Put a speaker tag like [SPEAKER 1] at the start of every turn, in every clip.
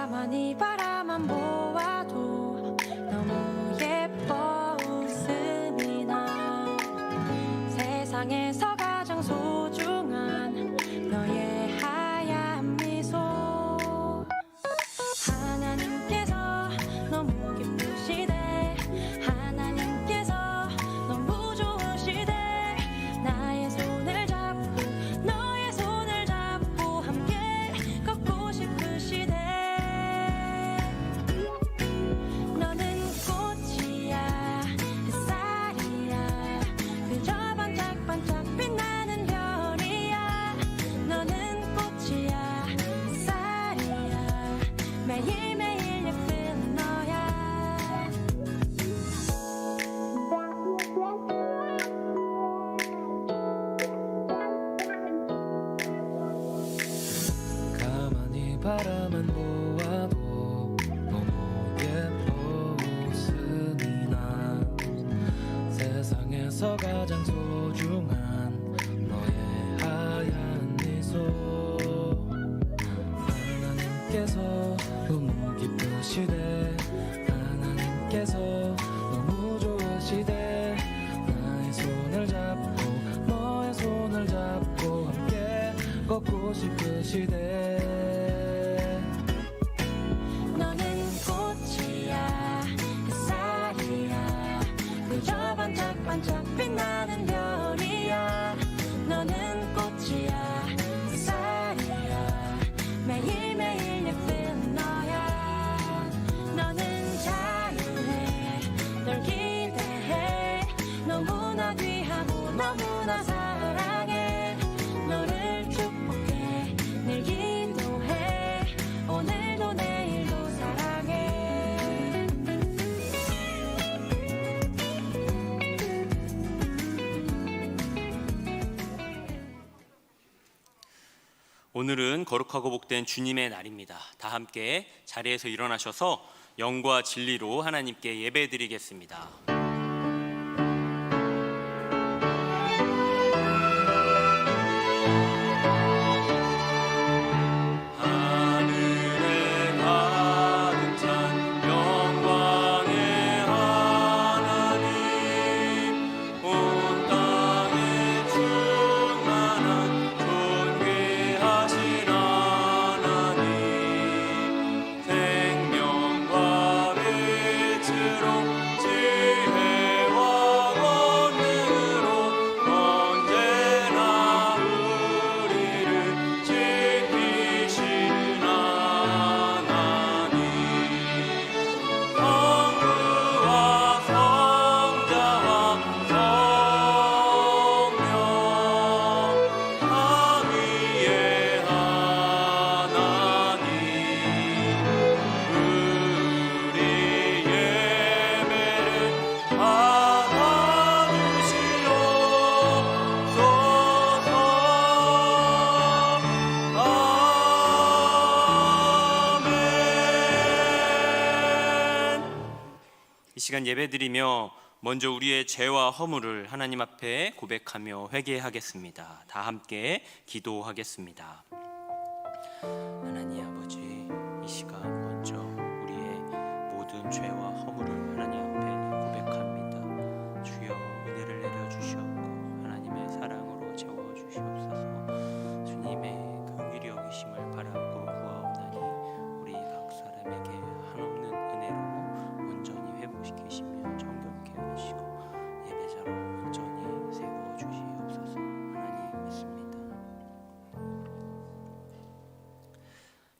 [SPEAKER 1] 가만히 바라만 보아도 너무 예뻐 웃음이 나. 세상에서 가장 소중한 너의 하얀 미소. 하나님께서 너무 기쁘시대. 하나님께서 너무 좋으시대. 나의 손을 잡고 너의 손을 잡고 함께 걷고 싶으시대. 너는 꽃이야 햇살이야 그저 반짝반짝 빛나는 별이야. 너는 꽃이야 햇살이야 매일매일 예쁜 너야.
[SPEAKER 2] 가만히 바라만 보아도 너무 예뻐 웃음이 나. 세상에서 가장 소중한 너의 하얀 미소. 하나님께서 너무 기쁘시대. 하나님께서 너무 좋으시대. 나의 손을 잡고 너의 손을 잡고 함께 걷고 싶으시대.
[SPEAKER 1] 너는 꽃이야 햇살이야 그저 반짝반짝 빛나는 별이야. 너는 꽃이야 햇살이야 매일매일 예쁜 너야. 너는 자유해 널 기대해 너무나 귀하고 너무나 사랑해. 너를 축복해 늘 기도해 오늘도 내일도 사랑해.
[SPEAKER 3] 오늘은 거룩하고 복된 주님의 날입니다. 다 함께 자리에서 일어나셔서 영과 진리로 하나님께 예배드리겠습니다. 하늘에 가득 찬 영광의 하나님, 온 땅에 충만한 존귀하신 하나님, 생명과 빛으로 지혜와 권능으로 언제나 우리를 지키시는 하나님, 성부와 성자와 성령 삼위의 하나님, 우리 예배를 아멘. 이 시간 예배드리며 먼저 우리의 죄와 허물을 하나님 앞에 고백하며 회개하겠습니다. 다 함께 기도하겠습니다. 하나님 아버지, 이 시간 먼저 우리의 모든 죄와 허물을 하나님 앞에 고백합니다. 주여 은혜를 내려주시옵고 하나님의 사랑으로 채워주시옵소서. 주님의 긍휼히 여기심을 바라고 구하옵나니 우리 각 사람에게 한없는 은혜로 온전히 회복시키시며 정결케 하시고 예배자로 온전히 세워주시옵소서. 하나님 믿습니다.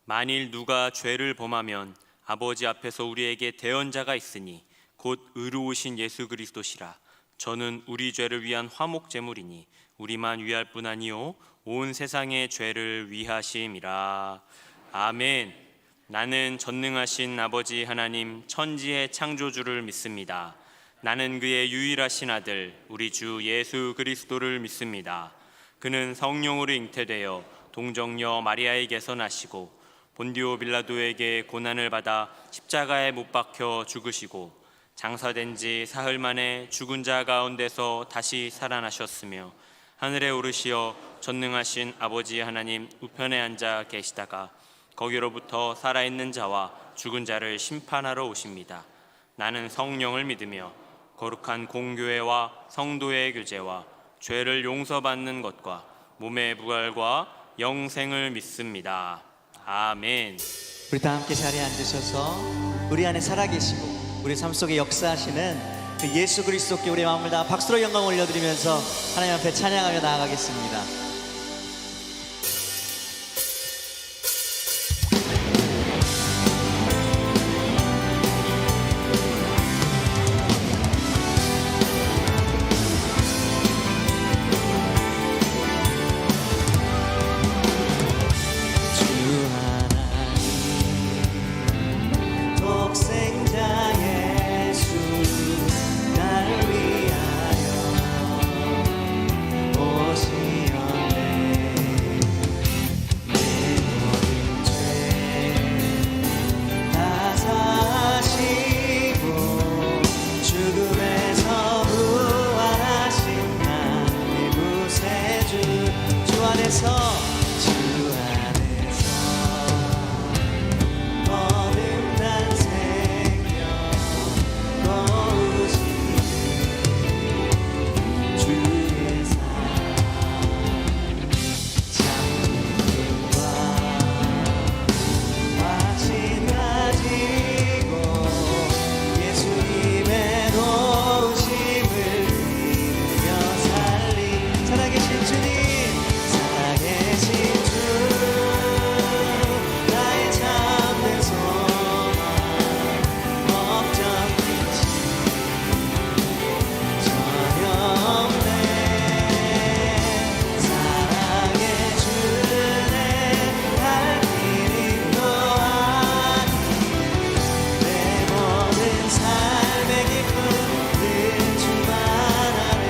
[SPEAKER 3] 만일 누가 죄를 범하면 아버지 앞에서 우리에게 대언자가 있으니 곧 의로우신 예수 그리스도시라. 저는 우리 죄를 위한 화목 제물이니 우리만 위할 뿐 아니요 온 세상의 죄를 위하심이라. 아멘. 나는 전능하신 아버지 하나님 천지의 창조주를 믿습니다. 나는 그의 유일하신 아들 우리 주 예수 그리스도를 믿습니다. 그는 성령으로 잉태되어 동정녀 마리아에게서 나시고 본디오 빌라도에게 고난을 받아 십자가에 못 박혀 죽으시고 장사된 지 사흘 만에 죽은 자 가운데서 다시 살아나셨으며 하늘에 오르시어 전능하신 아버지 하나님 우편에 앉아 계시다가 거기로부터 살아있는 자와 죽은 자를 심판하러 오십니다. 나는 성령을 믿으며 거룩한 공교회와 성도의 교제와 죄를 용서받는 것과 몸의 부활과 영생을 믿습니다. 아멘.
[SPEAKER 4] 우리 다 함께 자리에 앉으셔서 우리 안에 살아계시고 우리 삶 속에 역사하시는 그 예수 그리스도께 우리 마음을 다 박수로 영광 올려드리면서 하나님 앞에 찬양하며 나아가겠습니다. 독생자 예수 나를 위하여 오시었네. 내 모든 죄 다 사시고 죽음에서 부활하신 나의 구세주 주 안에서 거듭난 생명 거우시는 주의 사랑 장님과 확신 가지고 예수님의 도우심을 믿으며 살리 살아계신 주님 살아계신 주 나의 참된 소망 걱정 끝이 전혀 없네. 사랑의 주네 갈 길 인도하니 내 모든 삶의 기쁨 늘 충만하네.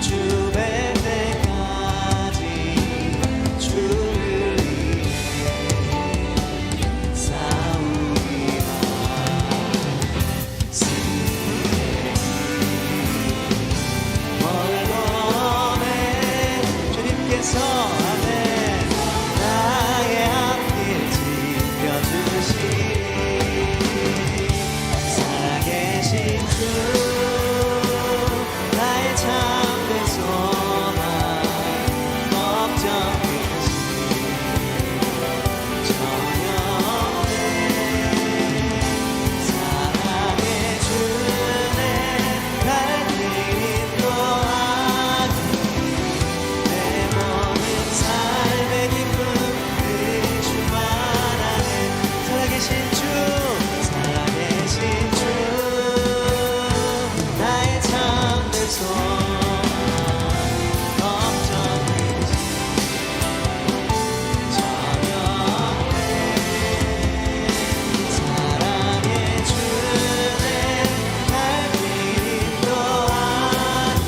[SPEAKER 4] 주 뵐 때까지 주를 위해 싸우리라. 멀고맨 주님께서 아멘 나의 앞길 지켜주시리. 살아계신 주 나의 참된 소망 걱정 끝이 전혀 없네. 사랑의 주네 갈 길 인도하니 내 모든 삶의 기쁨 늘 충만하네. 살아계신 주 살아계신 주 나의 참된 소망 걱정 끝이 전혀 없네. 사랑의 주네 갈 길 인도하니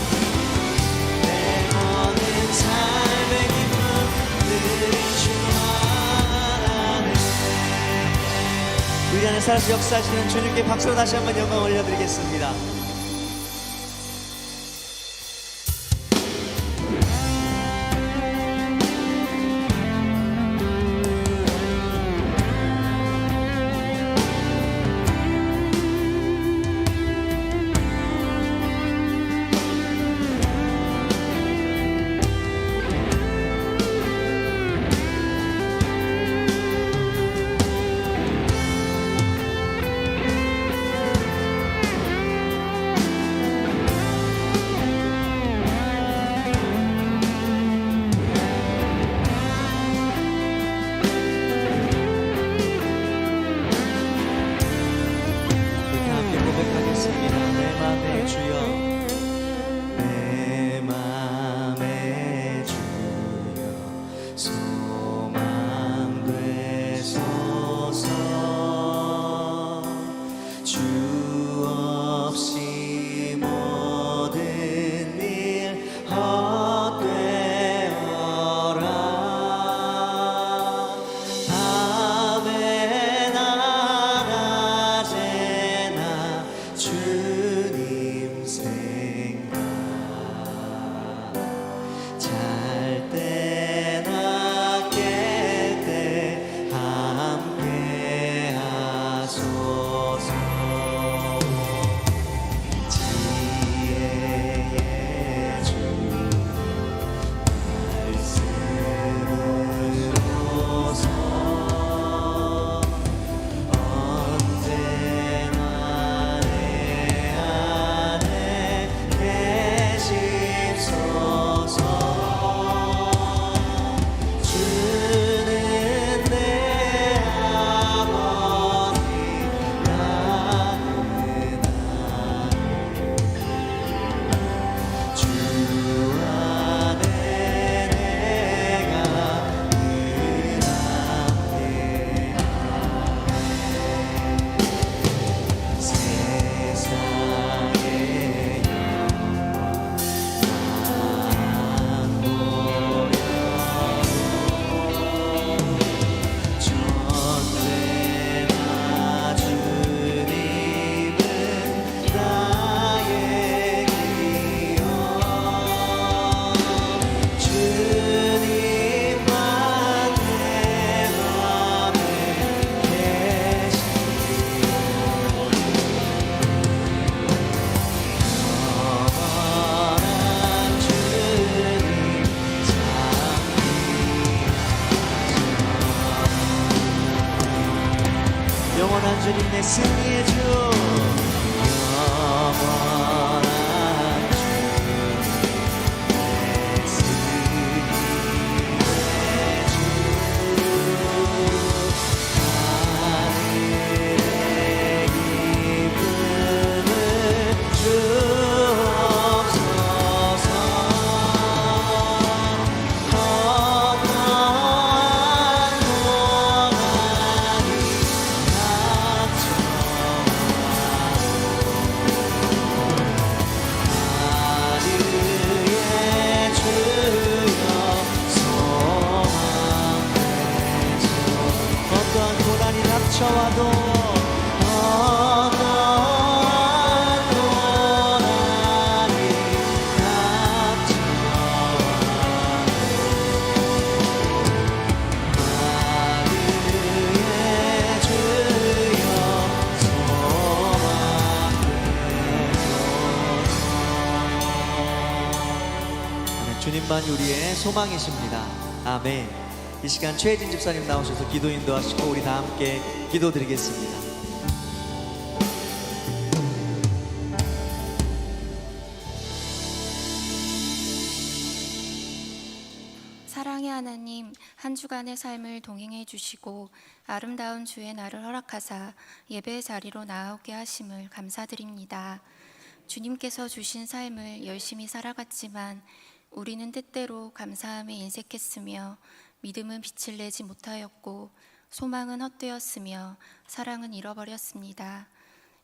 [SPEAKER 4] 내 모든 삶의 기쁨 늘 충만하네. 우리 안에 살아서 역사하시는 주님께 박수로 다시 한번 영광 올려드리겠습니다. 주님 내 승리의 주 영원한 주 내 승리의 주 하늘의 기쁨을 주옵소서 어떠한 고난이 하늘의 주여 소망되소 어떠한 고난이 닥쳐와도 어떠한 고난이 닥쳐와도 하늘의 주여 소망되소서 주님만이 우리의 소망이십니다. 아멘. 이 시간 최혜진 집사님 나오셔서 기도 인도하시고 우리 다 함께 기도드리겠습니다.
[SPEAKER 1] 사랑의 하나님, 한 주간의 삶을 동행해 주시고 아름다운 주의 날을 허락하사 예배의 자리로 나아오게 하심을 감사드립니다. 주님께서 주신 삶을 열심히 살아갔지만 우리는 때때로 감사함에 인색했으며 믿음은 빛을 내지 못하였고 소망은 헛되었으며 사랑은 잃어버렸습니다.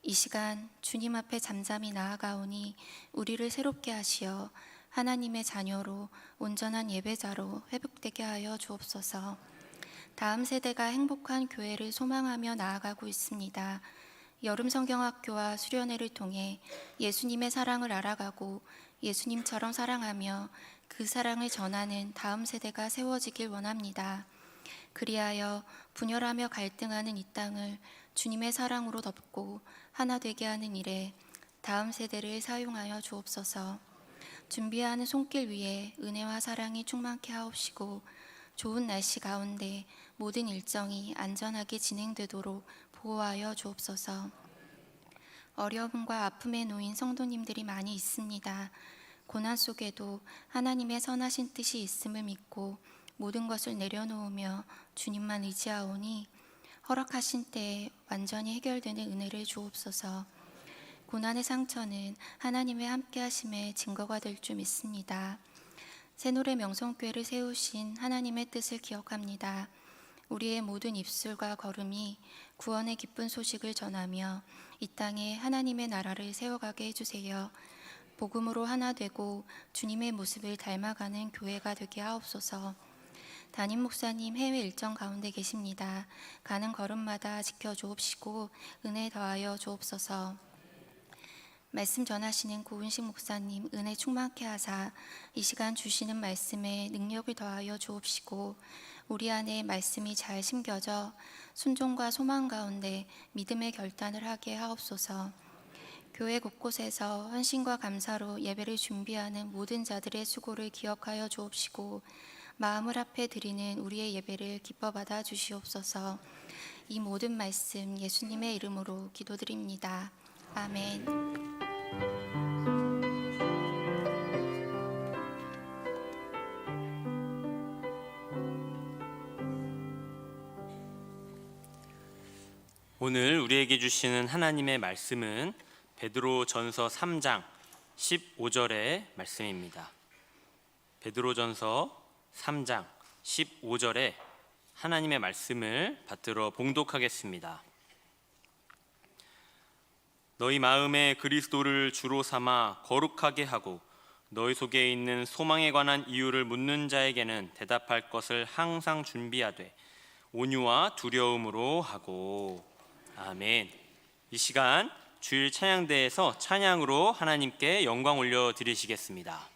[SPEAKER 1] 이 시간 주님 앞에 잠잠히 나아가오니 우리를 새롭게 하시어 하나님의 자녀로 온전한 예배자로 회복되게 하여 주옵소서. 다음 세대가 행복한 교회를 소망하며 나아가고 있습니다. 여름 성경학교와 수련회를 통해 예수님의 사랑을 알아가고 예수님처럼 사랑하며 그 사랑을 전하는 다음 세대가 세워지길 원합니다. 그리하여 분열하며 갈등하는 이 땅을 주님의 사랑으로 덮고 하나 되게 하는 일에 다음 세대를 사용하여 주옵소서. 준비하는 손길 위에 은혜와 사랑이 충만케 하옵시고 좋은 날씨 가운데 모든 일정이 안전하게 진행되도록 보호하여 주옵소서. 어려움과 아픔에 놓인 성도님들이 많이 있습니다. 고난 속에도 하나님의 선하신 뜻이 있음을 믿고 모든 것을 내려놓으며 주님만 의지하오니 허락하신 때에 완전히 해결되는 은혜를 주옵소서. 고난의 상처는 하나님의 함께하심의 증거가 될 줄 믿습니다. 새노래 명성교회를 세우신 하나님의 뜻을 기억합니다. 우리의 모든 입술과 걸음이 구원의 기쁜 소식을 전하며 이 땅에 하나님의 나라를 세워가게 해주세요. 복음으로 하나 되고 주님의 모습을 닮아가는 교회가 되게 하옵소서. 담임 목사님 해외 일정 가운데 계십니다. 가는 걸음마다 지켜주옵시고 은혜 더하여 주옵소서. 말씀 전하시는 고은식 목사님 은혜 충만케 하사 이 시간 주시는 말씀에 능력을 더하여 주옵시고 우리 안에 말씀이 잘 심겨져 순종과 소망 가운데 믿음의 결단을 하게 하옵소서. 교회 곳곳에서 헌신과 감사로 예배를 준비하는 모든 자들의 수고를 기억하여 주옵시고 마음을 합해 드리는 우리의 예배를 기뻐 받아 주시옵소서. 이 모든 말씀 예수님의 이름으로 기도드립니다. 아멘.
[SPEAKER 3] 오늘 우리에게 주시는 하나님의 말씀은 베드로전서 3장 15절의 말씀입니다. 베드로전서 3장 15절에 하나님의 말씀을 받들어 봉독하겠습니다. 너희 마음에 그리스도를 주로 삼아 거룩하게 하고 너희 속에 있는 소망에 관한 이유를 묻는 자에게는 대답할 것을 항상 준비하되 온유와 두려움으로 하고. 아멘. 이 시간 주일 찬양대에서 찬양으로 하나님께 영광 올려 드리시겠습니다.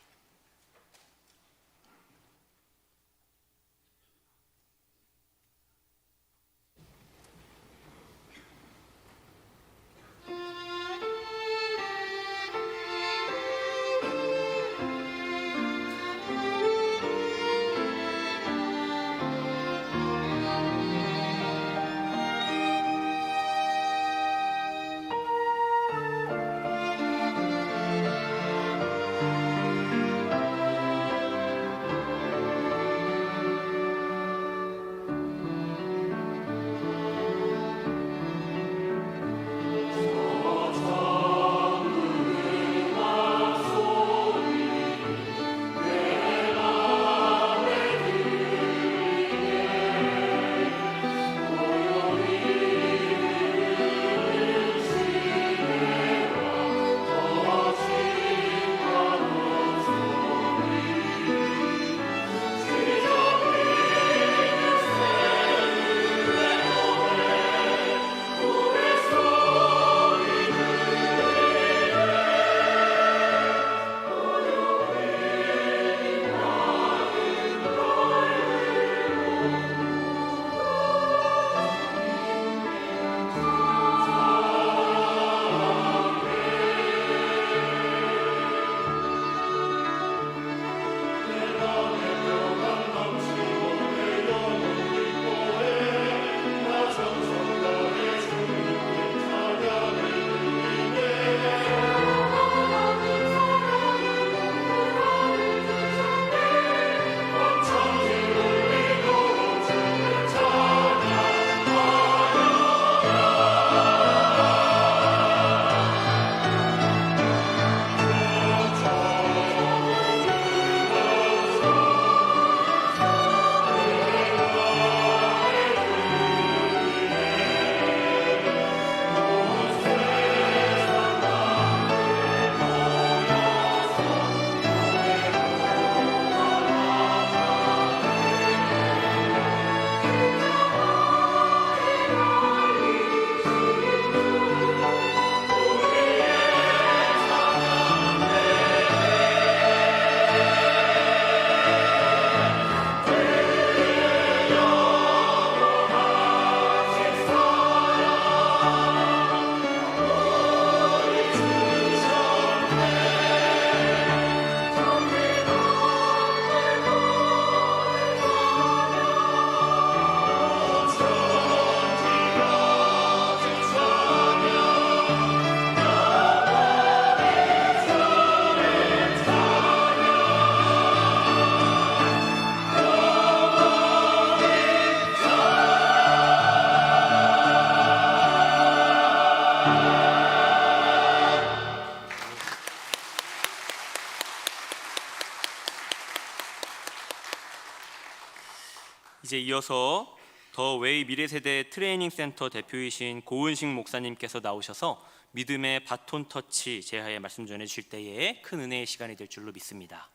[SPEAKER 3] 이제 이어서 더 웨이 미래세대 트레이닝 센터 대표이신 고은식 목사님께서 나오셔서 믿음의 바톤 터치 제하에 말씀 전해 주실 때에 큰 은혜의 시간이 될 줄로 믿습니다.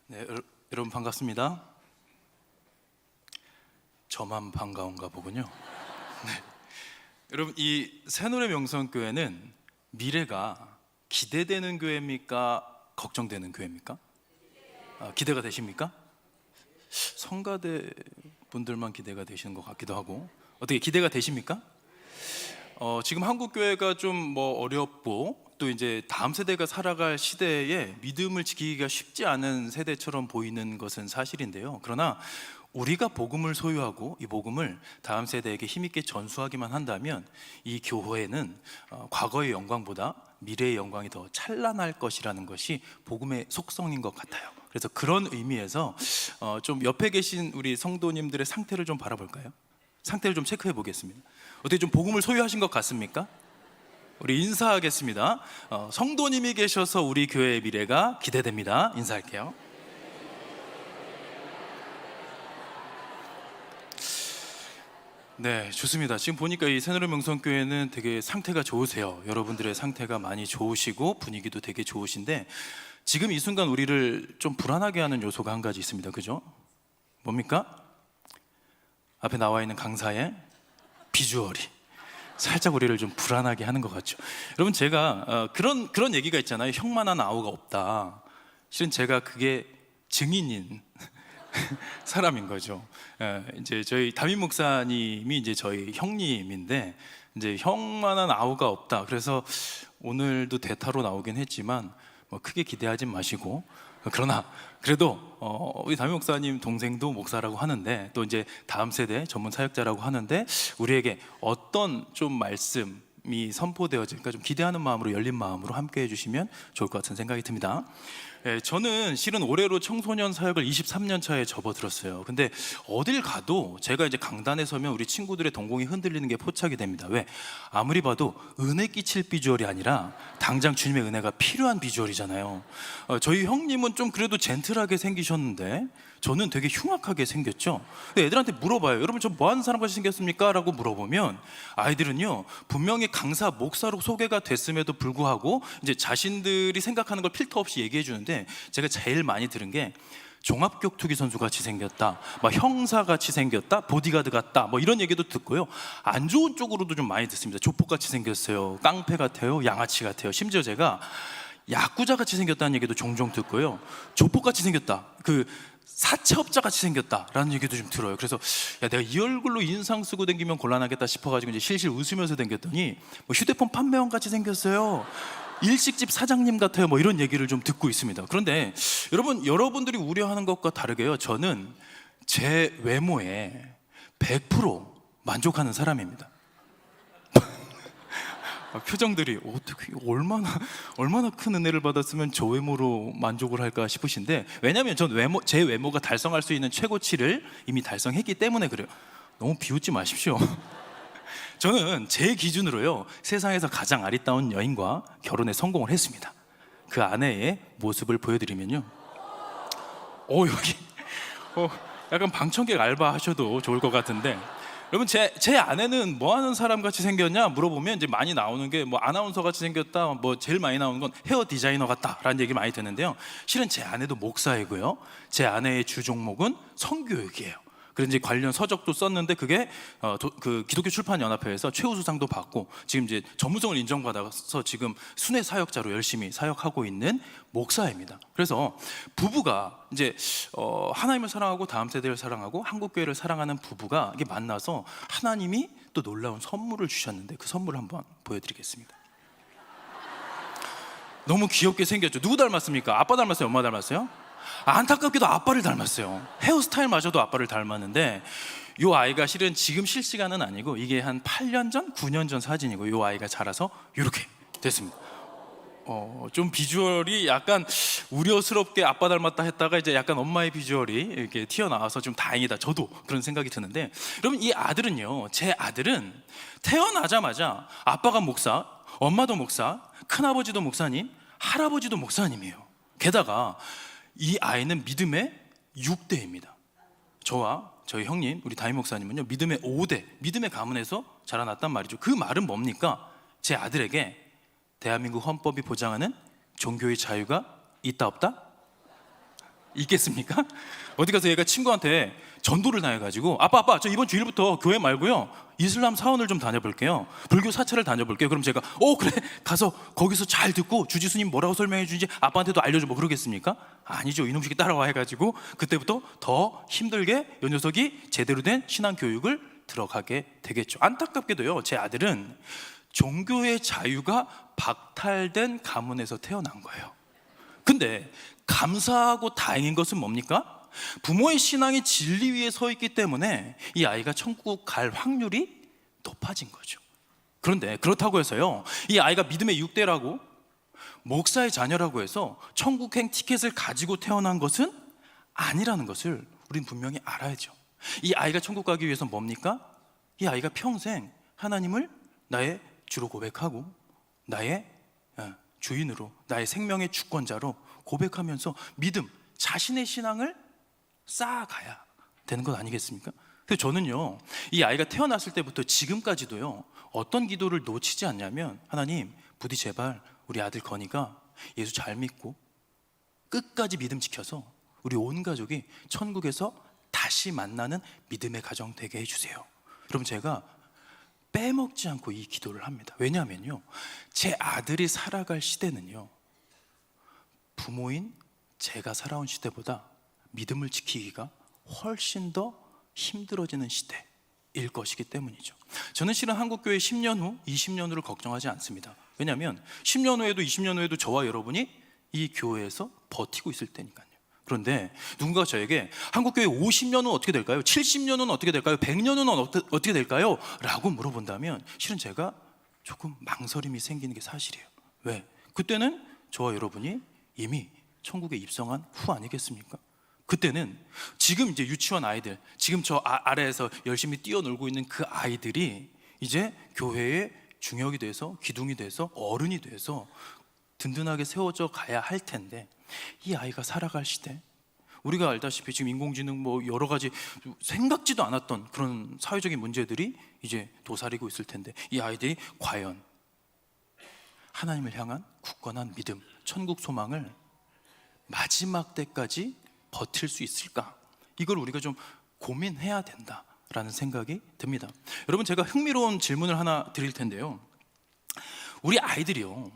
[SPEAKER 5] 네, 여러분 반갑습니다. 저만 반가운가 보군요. 네. 여러분, 이 새노래 명성교회는 미래가 기대되는 교회입니까? 걱정되는 교회입니까? 기대가 되십니까? 성가대 분들만 기대가 되시는 것 같기도 하고, 어떻게 기대가 되십니까? 지금 한국 교회가 좀 뭐 어렵고 또 이제 다음 세대가 살아갈 시대에 믿음을 지키기가 쉽지 않은 세대처럼 보이는 것은 사실인데요. 그러나 우리가 복음을 소유하고 이 복음을 다음 세대에게 힘있게 전수하기만 한다면 이 교회는 과거의 영광보다 미래의 영광이 더 찬란할 것이라는 것이 복음의 속성인 것 같아요. 그래서 그런 의미에서 좀 옆에 계신 우리 성도님들의 상태를 좀 바라볼까요? 상태를 좀 체크해 보겠습니다. 어떻게 좀 복음을 소유하신 것 같습니까? 우리 인사하겠습니다. 성도님이 계셔서 우리 교회의 미래가 기대됩니다. 인사할게요. 네, 좋습니다. 지금 보니까 이 새노래 명성교회는 되게 상태가 좋으세요. 여러분들의 상태가 많이 좋으시고 분위기도 되게 좋으신데, 지금 이 순간 우리를 좀 불안하게 하는 요소가 한 가지 있습니다. 그죠? 뭡니까? 앞에 나와 있는 강사의 비주얼이 살짝 우리를 좀 불안하게 하는 것 같죠. 여러분, 제가 그런 얘기가 있잖아요. 형만한 아우가 없다. 실은 제가 그게 증인인 사람인 거죠. 이제 저희 담임 목사님이 이제 저희 형님인데, 이제 형만한 아우가 없다. 그래서 오늘도 대타로 나오긴 했지만 뭐 크게 기대하지 마시고, 그러나 그래도 우리 담임 목사님 동생도 목사라고 하는데, 또 이제 다음 세대 전문 사역자라고 하는데, 우리에게 어떤 좀 말씀이 선포되어질까 좀 기대하는 마음으로, 열린 마음으로 함께 해주시면 좋을 것 같은 생각이 듭니다. 저는 실은 올해로 청소년 사역을 23년 차에 접어들었어요. 근데 어딜 가도 제가 이제 강단에 서면 우리 친구들의 동공이 흔들리는 게 포착이 됩니다. 왜? 아무리 봐도 은혜 끼칠 비주얼이 아니라 당장 주님의 은혜가 필요한 비주얼이잖아요. 저희 형님은 좀 그래도 젠틀하게 생기셨는데 저는 되게 흉악하게 생겼죠. 애들한테 물어봐요. 여러분, 저 뭐 하는 사람 같이 생겼습니까? 라고 물어보면 아이들은요, 분명히 강사, 목사로 소개가 됐음에도 불구하고 이제 자신들이 생각하는 걸 필터 없이 얘기해 주는데, 제가 제일 많이 들은 게 종합격투기 선수 같이 생겼다, 막 형사 같이 생겼다, 보디가드 같다, 뭐 이런 얘기도 듣고요. 안 좋은 쪽으로도 좀 많이 듣습니다. 조폭 같이 생겼어요, 깡패 같아요, 양아치 같아요. 심지어 제가 야쿠자 같이 생겼다는 얘기도 종종 듣고요. 조폭 같이 생겼다, 그 사채업자 같이 생겼다라는 얘기도 좀 들어요. 그래서 야, 내가 이 얼굴로 인상 쓰고 다니면 곤란하겠다 싶어가지고 이제 실실 웃으면서 다녔더니 뭐 휴대폰 판매원 같이 생겼어요, 일식집 사장님 같아요, 뭐 이런 얘기를 좀 듣고 있습니다. 그런데 여러분들이 우려하는 것과 다르게요, 저는 제 외모에 100% 만족하는 사람입니다. 표정들이 어떻게 얼마나 큰 은혜를 받았으면 저 외모로 만족을 할까 싶으신데, 왜냐하면 전 제 외모가 달성할 수 있는 최고치를 이미 달성했기 때문에 그래요. 너무 비웃지 마십시오. 저는 제 기준으로요, 세상에서 가장 아리따운 여인과 결혼에 성공을 했습니다. 그 아내의 모습을 보여드리면요, 여기 약간 방청객 알바 하셔도 좋을 것 같은데, 여러분, 제 아내는 뭐 하는 사람 같이 생겼냐 물어보면 이제 많이 나오는 게 뭐 아나운서 같이 생겼다, 뭐 제일 많이 나오는 건 헤어 디자이너 같다라는 얘기 많이 듣는데요. 실은 제 아내도 목사이고요, 제 아내의 주 종목은 성교육이에요. 그래서 이제 관련 서적도 썼는데 그게 그 기독교 출판 연합회에서 최우수상도 받고 지금 이제 전문성을 인정받아서 지금 순회 사역자로 열심히 사역하고 있는 목사입니다. 그래서 부부가 이제 하나님을 사랑하고 다음 세대를 사랑하고 한국 교회를 사랑하는 부부가 이게 만나서 하나님이 또 놀라운 선물을 주셨는데, 그 선물을 한번 보여드리겠습니다. 너무 귀엽게 생겼죠. 누구 닮았습니까? 아빠 닮았어요? 엄마 닮았어요? 안타깝게도 아빠를 닮았어요. 헤어스타일마저도 아빠를 닮았는데, 이 아이가 실은 지금 실시간은 아니고 이게 한 8년 전, 9년 전 사진이고, 이 아이가 자라서 이렇게 됐습니다. 좀 비주얼이 약간 우려스럽게 아빠 닮았다 했다가 이제 약간 엄마의 비주얼이 이렇게 튀어나와서 좀 다행이다, 저도 그런 생각이 드는데, 여러분, 이 아들은요, 제 아들은 태어나자마자 아빠가 목사, 엄마도 목사, 큰아버지도 목사님, 할아버지도 목사님이에요. 게다가 이 아이는 믿음의 6대입니다. 저와 저희 형님, 우리 담임 목사님은요, 믿음의 5대, 믿음의 가문에서 자라났단 말이죠. 그 말은 뭡니까? 제 아들에게 대한민국 헌법이 보장하는 종교의 자유가 있다 없다? 있겠습니까? 어디 가서 얘가 친구한테 전도를 당해가지고 아빠 저 이번 주일부터 교회 말고요 이슬람 사원을 좀 다녀볼게요, 불교 사찰을 다녀볼게요. 그럼 제가 그래 가서 거기서 잘 듣고 주지스님 뭐라고 설명해 주는지 아빠한테도 알려줘 뭐 그러겠습니까? 아니죠. 이놈 새끼 따라와 해가지고 그때부터 더 힘들게 이 녀석이 제대로 된 신앙교육을 들어가게 되겠죠. 안타깝게도요, 제 아들은 종교의 자유가 박탈된 가문에서 태어난 거예요. 근데 감사하고 다행인 것은 뭡니까? 부모의 신앙이 진리 위에 서 있기 때문에 이 아이가 천국 갈 확률이 높아진 거죠. 그런데 그렇다고 해서요, 이 아이가 믿음의 6대라고 목사의 자녀라고 해서 천국행 티켓을 가지고 태어난 것은 아니라는 것을 우린 분명히 알아야죠. 이 아이가 천국 가기 위해서 뭡니까? 이 아이가 평생 하나님을 나의 주로 고백하고 나의 주인으로, 나의 생명의 주권자로 고백하면서 믿음, 자신의 신앙을 쌓아가야 되는 것 아니겠습니까? 그래서 저는요, 이 아이가 태어났을 때부터 지금까지도요, 어떤 기도를 놓치지 않냐면, 하나님 부디 제발 우리 아들 건이가 예수 잘 믿고 끝까지 믿음 지켜서 우리 온 가족이 천국에서 다시 만나는 믿음의 가정 되게 해주세요. 여러분, 제가 빼먹지 않고 이 기도를 합니다. 왜냐하면요, 제 아들이 살아갈 시대는요, 부모인 제가 살아온 시대보다 믿음을 지키기가 훨씬 더 힘들어지는 시대일 것이기 때문이죠. 저는 실은 한국교회 10년 후, 20년 후를 걱정하지 않습니다. 왜냐하면 10년 후에도 20년 후에도 저와 여러분이 이 교회에서 버티고 있을 때니까요. 그런데 누군가가 저에게 한국교회 50년 후 어떻게 될까요? 70년 후는 어떻게 될까요? 100년 후는 어떻게 될까요? 라고 물어본다면 실은 제가 조금 망설임이 생기는 게 사실이에요. 왜? 그때는 저와 여러분이 이미 천국에 입성한 후 아니겠습니까? 그때는 지금 이제 유치원 아이들, 지금 저 아래에서 열심히 뛰어놀고 있는 그 아이들이 이제 교회의 중역이 돼서, 기둥이 돼서, 어른이 돼서 든든하게 세워져 가야 할 텐데, 이 아이가 살아갈 시대, 우리가 알다시피 지금 인공지능 뭐 여러 가지 생각지도 않았던 그런 사회적인 문제들이 이제 도사리고 있을 텐데, 이 아이들이 과연 하나님을 향한 굳건한 믿음, 천국 소망을 마지막 때까지 버틸 수 있을까? 이걸 우리가 좀 고민해야 된다라는 생각이 듭니다. 여러분, 제가 흥미로운 질문을 하나 드릴 텐데요, 우리 아이들이요,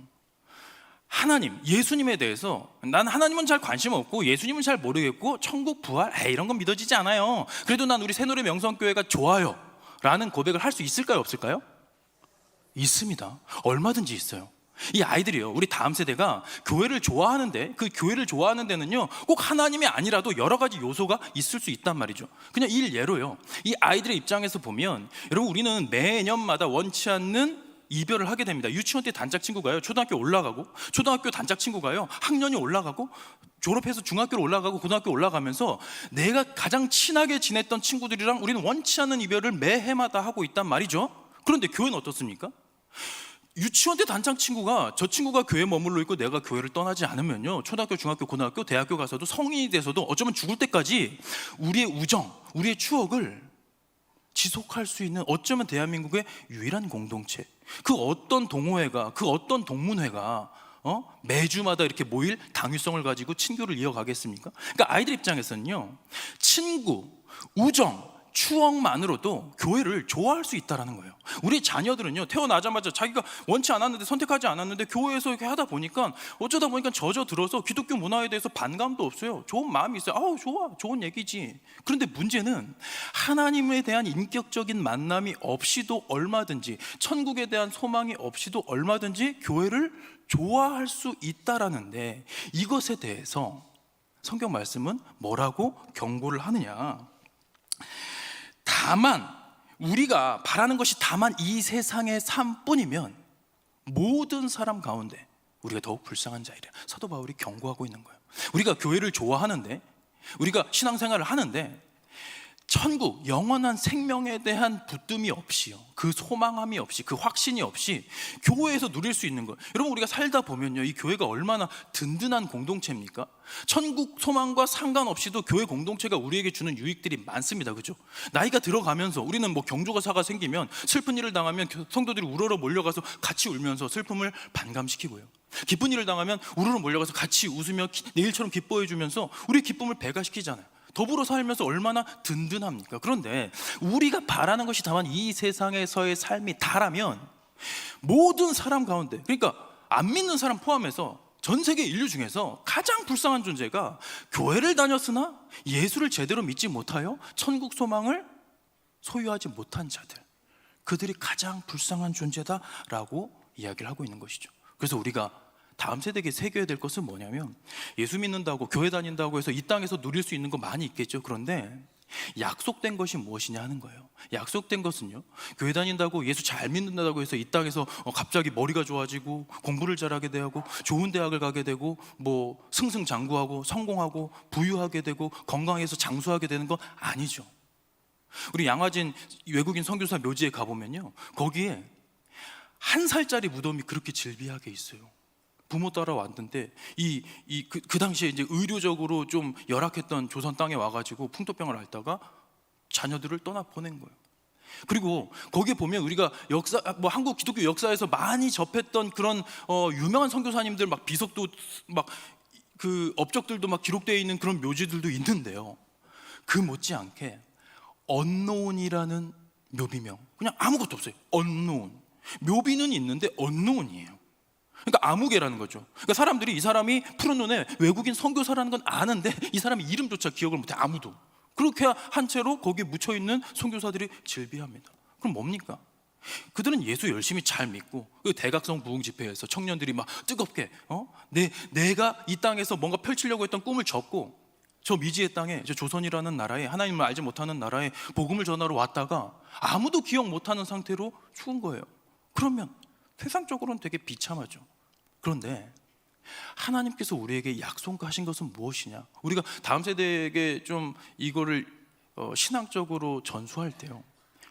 [SPEAKER 5] 하나님, 예수님에 대해서 난 하나님은 잘 관심 없고 예수님은 잘 모르겠고 천국 부활 이런 건 믿어지지 않아요, 그래도 난 우리 새노래 명성교회가 좋아요 라는 고백을 할 수 있을까요, 없을까요? 있습니다. 얼마든지 있어요. 이 아이들이요, 우리 다음 세대가 교회를 좋아하는데, 그 교회를 좋아하는 데는요 꼭 하나님이 아니라도 여러 가지 요소가 있을 수 있단 말이죠. 그냥 일예로요, 이 아이들의 입장에서 보면, 여러분, 우리는 매년마다 원치 않는 이별을 하게 됩니다. 유치원 때 단짝 친구가요 초등학교 올라가고, 초등학교 단짝 친구가요 학년이 올라가고, 졸업해서 중학교로 올라가고 고등학교 올라가면서 내가 가장 친하게 지냈던 친구들이랑 우리는 원치 않는 이별을 매해마다 하고 있단 말이죠. 그런데 교회는 어떻습니까? 유치원 때 단짝 친구가, 저 친구가 교회에 머물러 있고 내가 교회를 떠나지 않으면요, 초등학교, 중학교, 고등학교, 대학교 가서도, 성인이 돼서도 어쩌면 죽을 때까지 우리의 우정, 우리의 추억을 지속할 수 있는, 어쩌면 대한민국의 유일한 공동체, 그 어떤 동호회가, 그 어떤 동문회가 매주마다 이렇게 모일 당위성을 가지고 친교를 이어가겠습니까? 그러니까 아이들 입장에서는요, 친구, 우정, 추억만으로도 교회를 좋아할 수 있다는 거예요. 우리 자녀들은요, 태어나자마자 자기가 원치 않았는데, 선택하지 않았는데 교회에서 이렇게 하다 보니까, 어쩌다 보니까 젖어들어서 기독교 문화에 대해서 반감도 없어요. 좋은 마음이 있어요. 아우, 좋아, 좋은 얘기지. 그런데 문제는 하나님에 대한 인격적인 만남이 없이도 얼마든지, 천국에 대한 소망이 없이도 얼마든지 교회를 좋아할 수 있다라는데, 이것에 대해서 성경 말씀은 뭐라고 경고를 하느냐? 다만 우리가 바라는 것이 다만 이 세상의 삶뿐이면 모든 사람 가운데 우리가 더욱 불쌍한 자이래. 사도 바울이 경고하고 있는 거예요. 우리가 교회를 좋아하는데, 우리가 신앙생활을 하는데, 천국, 영원한 생명에 대한 붙듦이 없이요, 그 소망함이 없이, 그 확신이 없이 교회에서 누릴 수 있는 거예요. 여러분, 우리가 살다 보면요, 이 교회가 얼마나 든든한 공동체입니까? 천국 소망과 상관없이도 교회 공동체가 우리에게 주는 유익들이 많습니다. 그죠? 나이가 들어가면서 우리는 뭐 경조사가 생기면, 슬픈 일을 당하면 성도들이 우러러 몰려가서 같이 울면서 슬픔을 반감시키고요, 기쁜 일을 당하면 우르르 몰려가서 같이 웃으며 내일처럼 기뻐해 주면서 우리의 기쁨을 배가시키잖아요. 더불어 살면서 얼마나 든든합니까? 그런데 우리가 바라는 것이 다만 이 세상에서의 삶이 다라면, 모든 사람 가운데, 그러니까 안 믿는 사람 포함해서 전 세계 인류 중에서 가장 불쌍한 존재가 교회를 다녔으나 예수를 제대로 믿지 못하여 천국 소망을 소유하지 못한 자들, 그들이 가장 불쌍한 존재다라고 이야기를 하고 있는 것이죠. 그래서 우리가 다음 세대에게 새겨야 될 것은 뭐냐면, 예수 믿는다고, 교회 다닌다고 해서 이 땅에서 누릴 수 있는 거 많이 있겠죠. 그런데 약속된 것이 무엇이냐 하는 거예요. 약속된 것은요, 교회 다닌다고, 예수 잘 믿는다고 해서 이 땅에서 갑자기 머리가 좋아지고 공부를 잘하게 되고 좋은 대학을 가게 되고 뭐 승승장구하고 성공하고 부유하게 되고 건강해서 장수하게 되는 거 아니죠. 우리 양화진 외국인 선교사 묘지에 가보면요, 거기에 1살짜리 무덤이 그렇게 질비하게 있어요. 부모 따라 왔는데 그 당시에 이제 의료적으로 좀 열악했던 조선 땅에 와가지고 풍토병을 앓다가 자녀들을 떠나 보낸 거예요. 그리고 거기에 보면 우리가 역사, 뭐 한국 기독교 역사에서 많이 접했던 그런 유명한 선교사님들 막 비석도 막 그 업적들도 막 기록되어 있는 그런 묘지들도 있는데요, 그 못지않게 언노운이라는 묘비명, 그냥 아무것도 없어요. 언노운, 묘비는 있는데 언노운이에요. 그러니까 아무개라는 거죠. 그러니까 사람들이 이 사람이 푸른 눈에 외국인 선교사라는 건 아는데 이 사람의 이름조차 기억을 못해, 아무도. 그렇게 한 채로 거기에 묻혀있는 선교사들이 질비합니다. 그럼 뭡니까? 그들은 예수 열심히 잘 믿고 그 대각성 부흥 집회에서 청년들이 막 뜨겁게 내가 이 땅에서 뭔가 펼치려고 했던 꿈을 접고 저 미지의 땅에, 저 조선이라는 나라에, 하나님을 알지 못하는 나라에 복음을 전하러 왔다가 아무도 기억 못하는 상태로 죽은 거예요. 그러면 세상적으로는 되게 비참하죠. 그런데 하나님께서 우리에게 약속하신 것은 무엇이냐? 우리가 다음 세대에게 좀 이거를 신앙적으로 전수할 때요,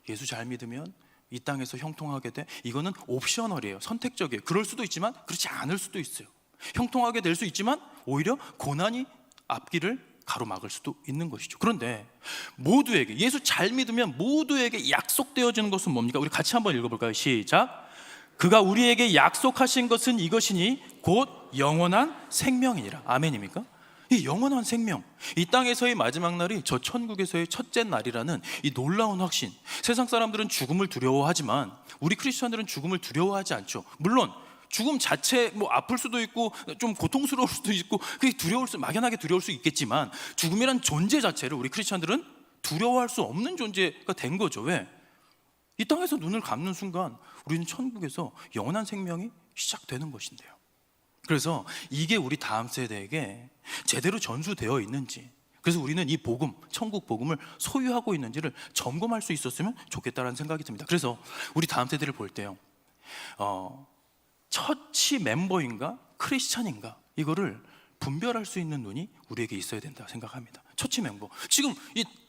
[SPEAKER 5] 예수 잘 믿으면 이 땅에서 형통하게 돼, 이거는 옵셔널이에요. 선택적이에요. 그럴 수도 있지만 그렇지 않을 수도 있어요. 형통하게 될 수 있지만 오히려 고난이 앞길을 가로막을 수도 있는 것이죠. 그런데 모두에게, 예수 잘 믿으면 모두에게 약속되어지는 것은 뭡니까? 우리 같이 한번 읽어볼까요? 시작. 그가 우리에게 약속하신 것은 이것이니 곧 영원한 생명이니라. 아멘입니까? 이 영원한 생명, 이 땅에서의 마지막 날이 저 천국에서의 첫째 날이라는 이 놀라운 확신. 세상 사람들은 죽음을 두려워하지만 우리 크리스천들은 죽음을 두려워하지 않죠. 물론 죽음 자체 뭐 아플 수도 있고 좀 고통스러울 수도 있고 그게 막연하게 두려울 수 있겠지만, 죽음이란 존재 자체를 우리 크리스천들은 두려워할 수 없는 존재가 된 거죠. 왜? 이 땅에서 눈을 감는 순간 우리는 천국에서 영원한 생명이 시작되는 것인데요. 그래서 이게 우리 다음 세대에게 제대로 전수되어 있는지, 그래서 우리는 이 복음, 천국 복음을 소유하고 있는지를 점검할 수 있었으면 좋겠다는 생각이 듭니다. 그래서 우리 다음 세대를 볼 때요, 처치 멤버인가 크리스찬인가, 이거를 분별할 수 있는 눈이 우리에게 있어야 된다 생각합니다. 처치 멤버, 지금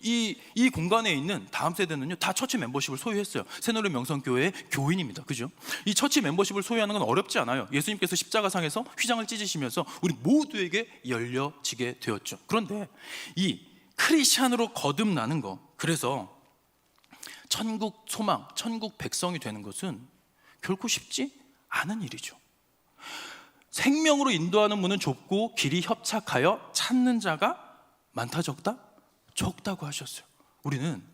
[SPEAKER 5] 이 공간에 있는 다음 세대는요 다 처치 멤버십을 소유했어요. 새누리 명성교회의 교인입니다. 그죠? 이 처치 멤버십을 소유하는 건 어렵지 않아요. 예수님께서 십자가상에서 휘장을 찢으시면서 우리 모두에게 열려지게 되었죠. 그런데 이 크리스찬으로 거듭나는 거, 그래서 천국 소망, 천국 백성이 되는 것은 결코 쉽지 않은 일이죠. 생명으로 인도하는 문은 좁고 길이 협착하여 찾는 자가 많다 적다? 적다고 하셨어요. 우리는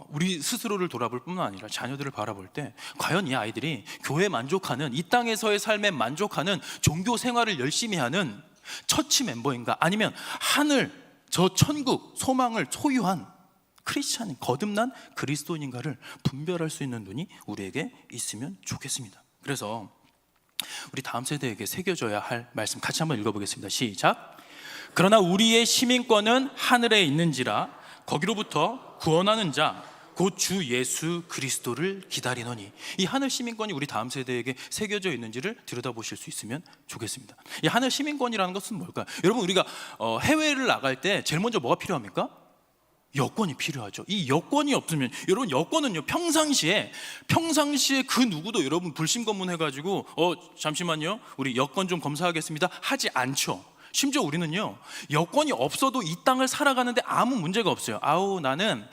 [SPEAKER 5] 우리 스스로를 돌아볼 뿐만 아니라 자녀들을 바라볼 때 과연 이 아이들이 교회에 만족하는, 이 땅에서의 삶에 만족하는 종교 생활을 열심히 하는 처치 멤버인가, 아니면 하늘, 저 천국 소망을 소유한 크리스찬인, 거듭난 그리스도인인가를 분별할 수 있는 눈이 우리에게 있으면 좋겠습니다. 그래서 우리 다음 세대에게 새겨져야 할 말씀 같이 한번 읽어보겠습니다. 시작. 그러나 우리의 시민권은 하늘에 있는지라 거기로부터 구원하는 자 곧 주 예수 그리스도를 기다리노니. 이 하늘 시민권이 우리 다음 세대에게 새겨져 있는지를 들여다보실 수 있으면 좋겠습니다. 이 하늘 시민권이라는 것은 뭘까요? 여러분, 우리가 해외를 나갈 때 제일 먼저 뭐가 필요합니까? 여건이 필요하죠. 이 여건이 없으면, 여러분, 여건은요, 평상시에 그 누구도 여러분 불신검문 해가지고 잠시만요, 우리 여건 좀 검사하겠습니다 하지 않죠. 심지어 우리는요, 여건이 없어도 이 땅을 살아가는데 아무 문제가 없어요. 아우, 나는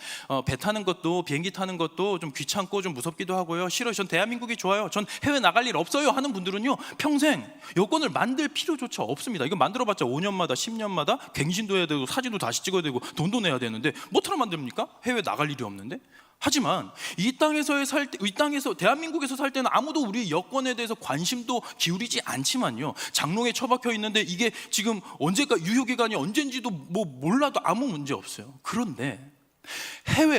[SPEAKER 5] 배 타는 것도 비행기 타는 것도 좀 귀찮고 좀 무섭기도 하고요, 싫어요, 전 대한민국이 좋아요, 전 해외 나갈 일 없어요 하는 분들은요, 평생 여건을 만들 필요조차 없습니다. 이거 만들어봤자 5년마다 10년마다 갱신도 해야 되고 사진도 다시 찍어야 되고 돈도 내야 되는데 뭐처럼 만듭니까? 해외 나갈 일이 없는데. 하지만 이 땅에서 대한민국에서 살 때는 아무도 우리 여건에 대해서 관심도 기울이지 않지만요, 장롱에 처박혀 있는데 이게 지금 언제까 유효 기간이 언젠지도 뭐 몰라도 아무 문제 없어요. 그런데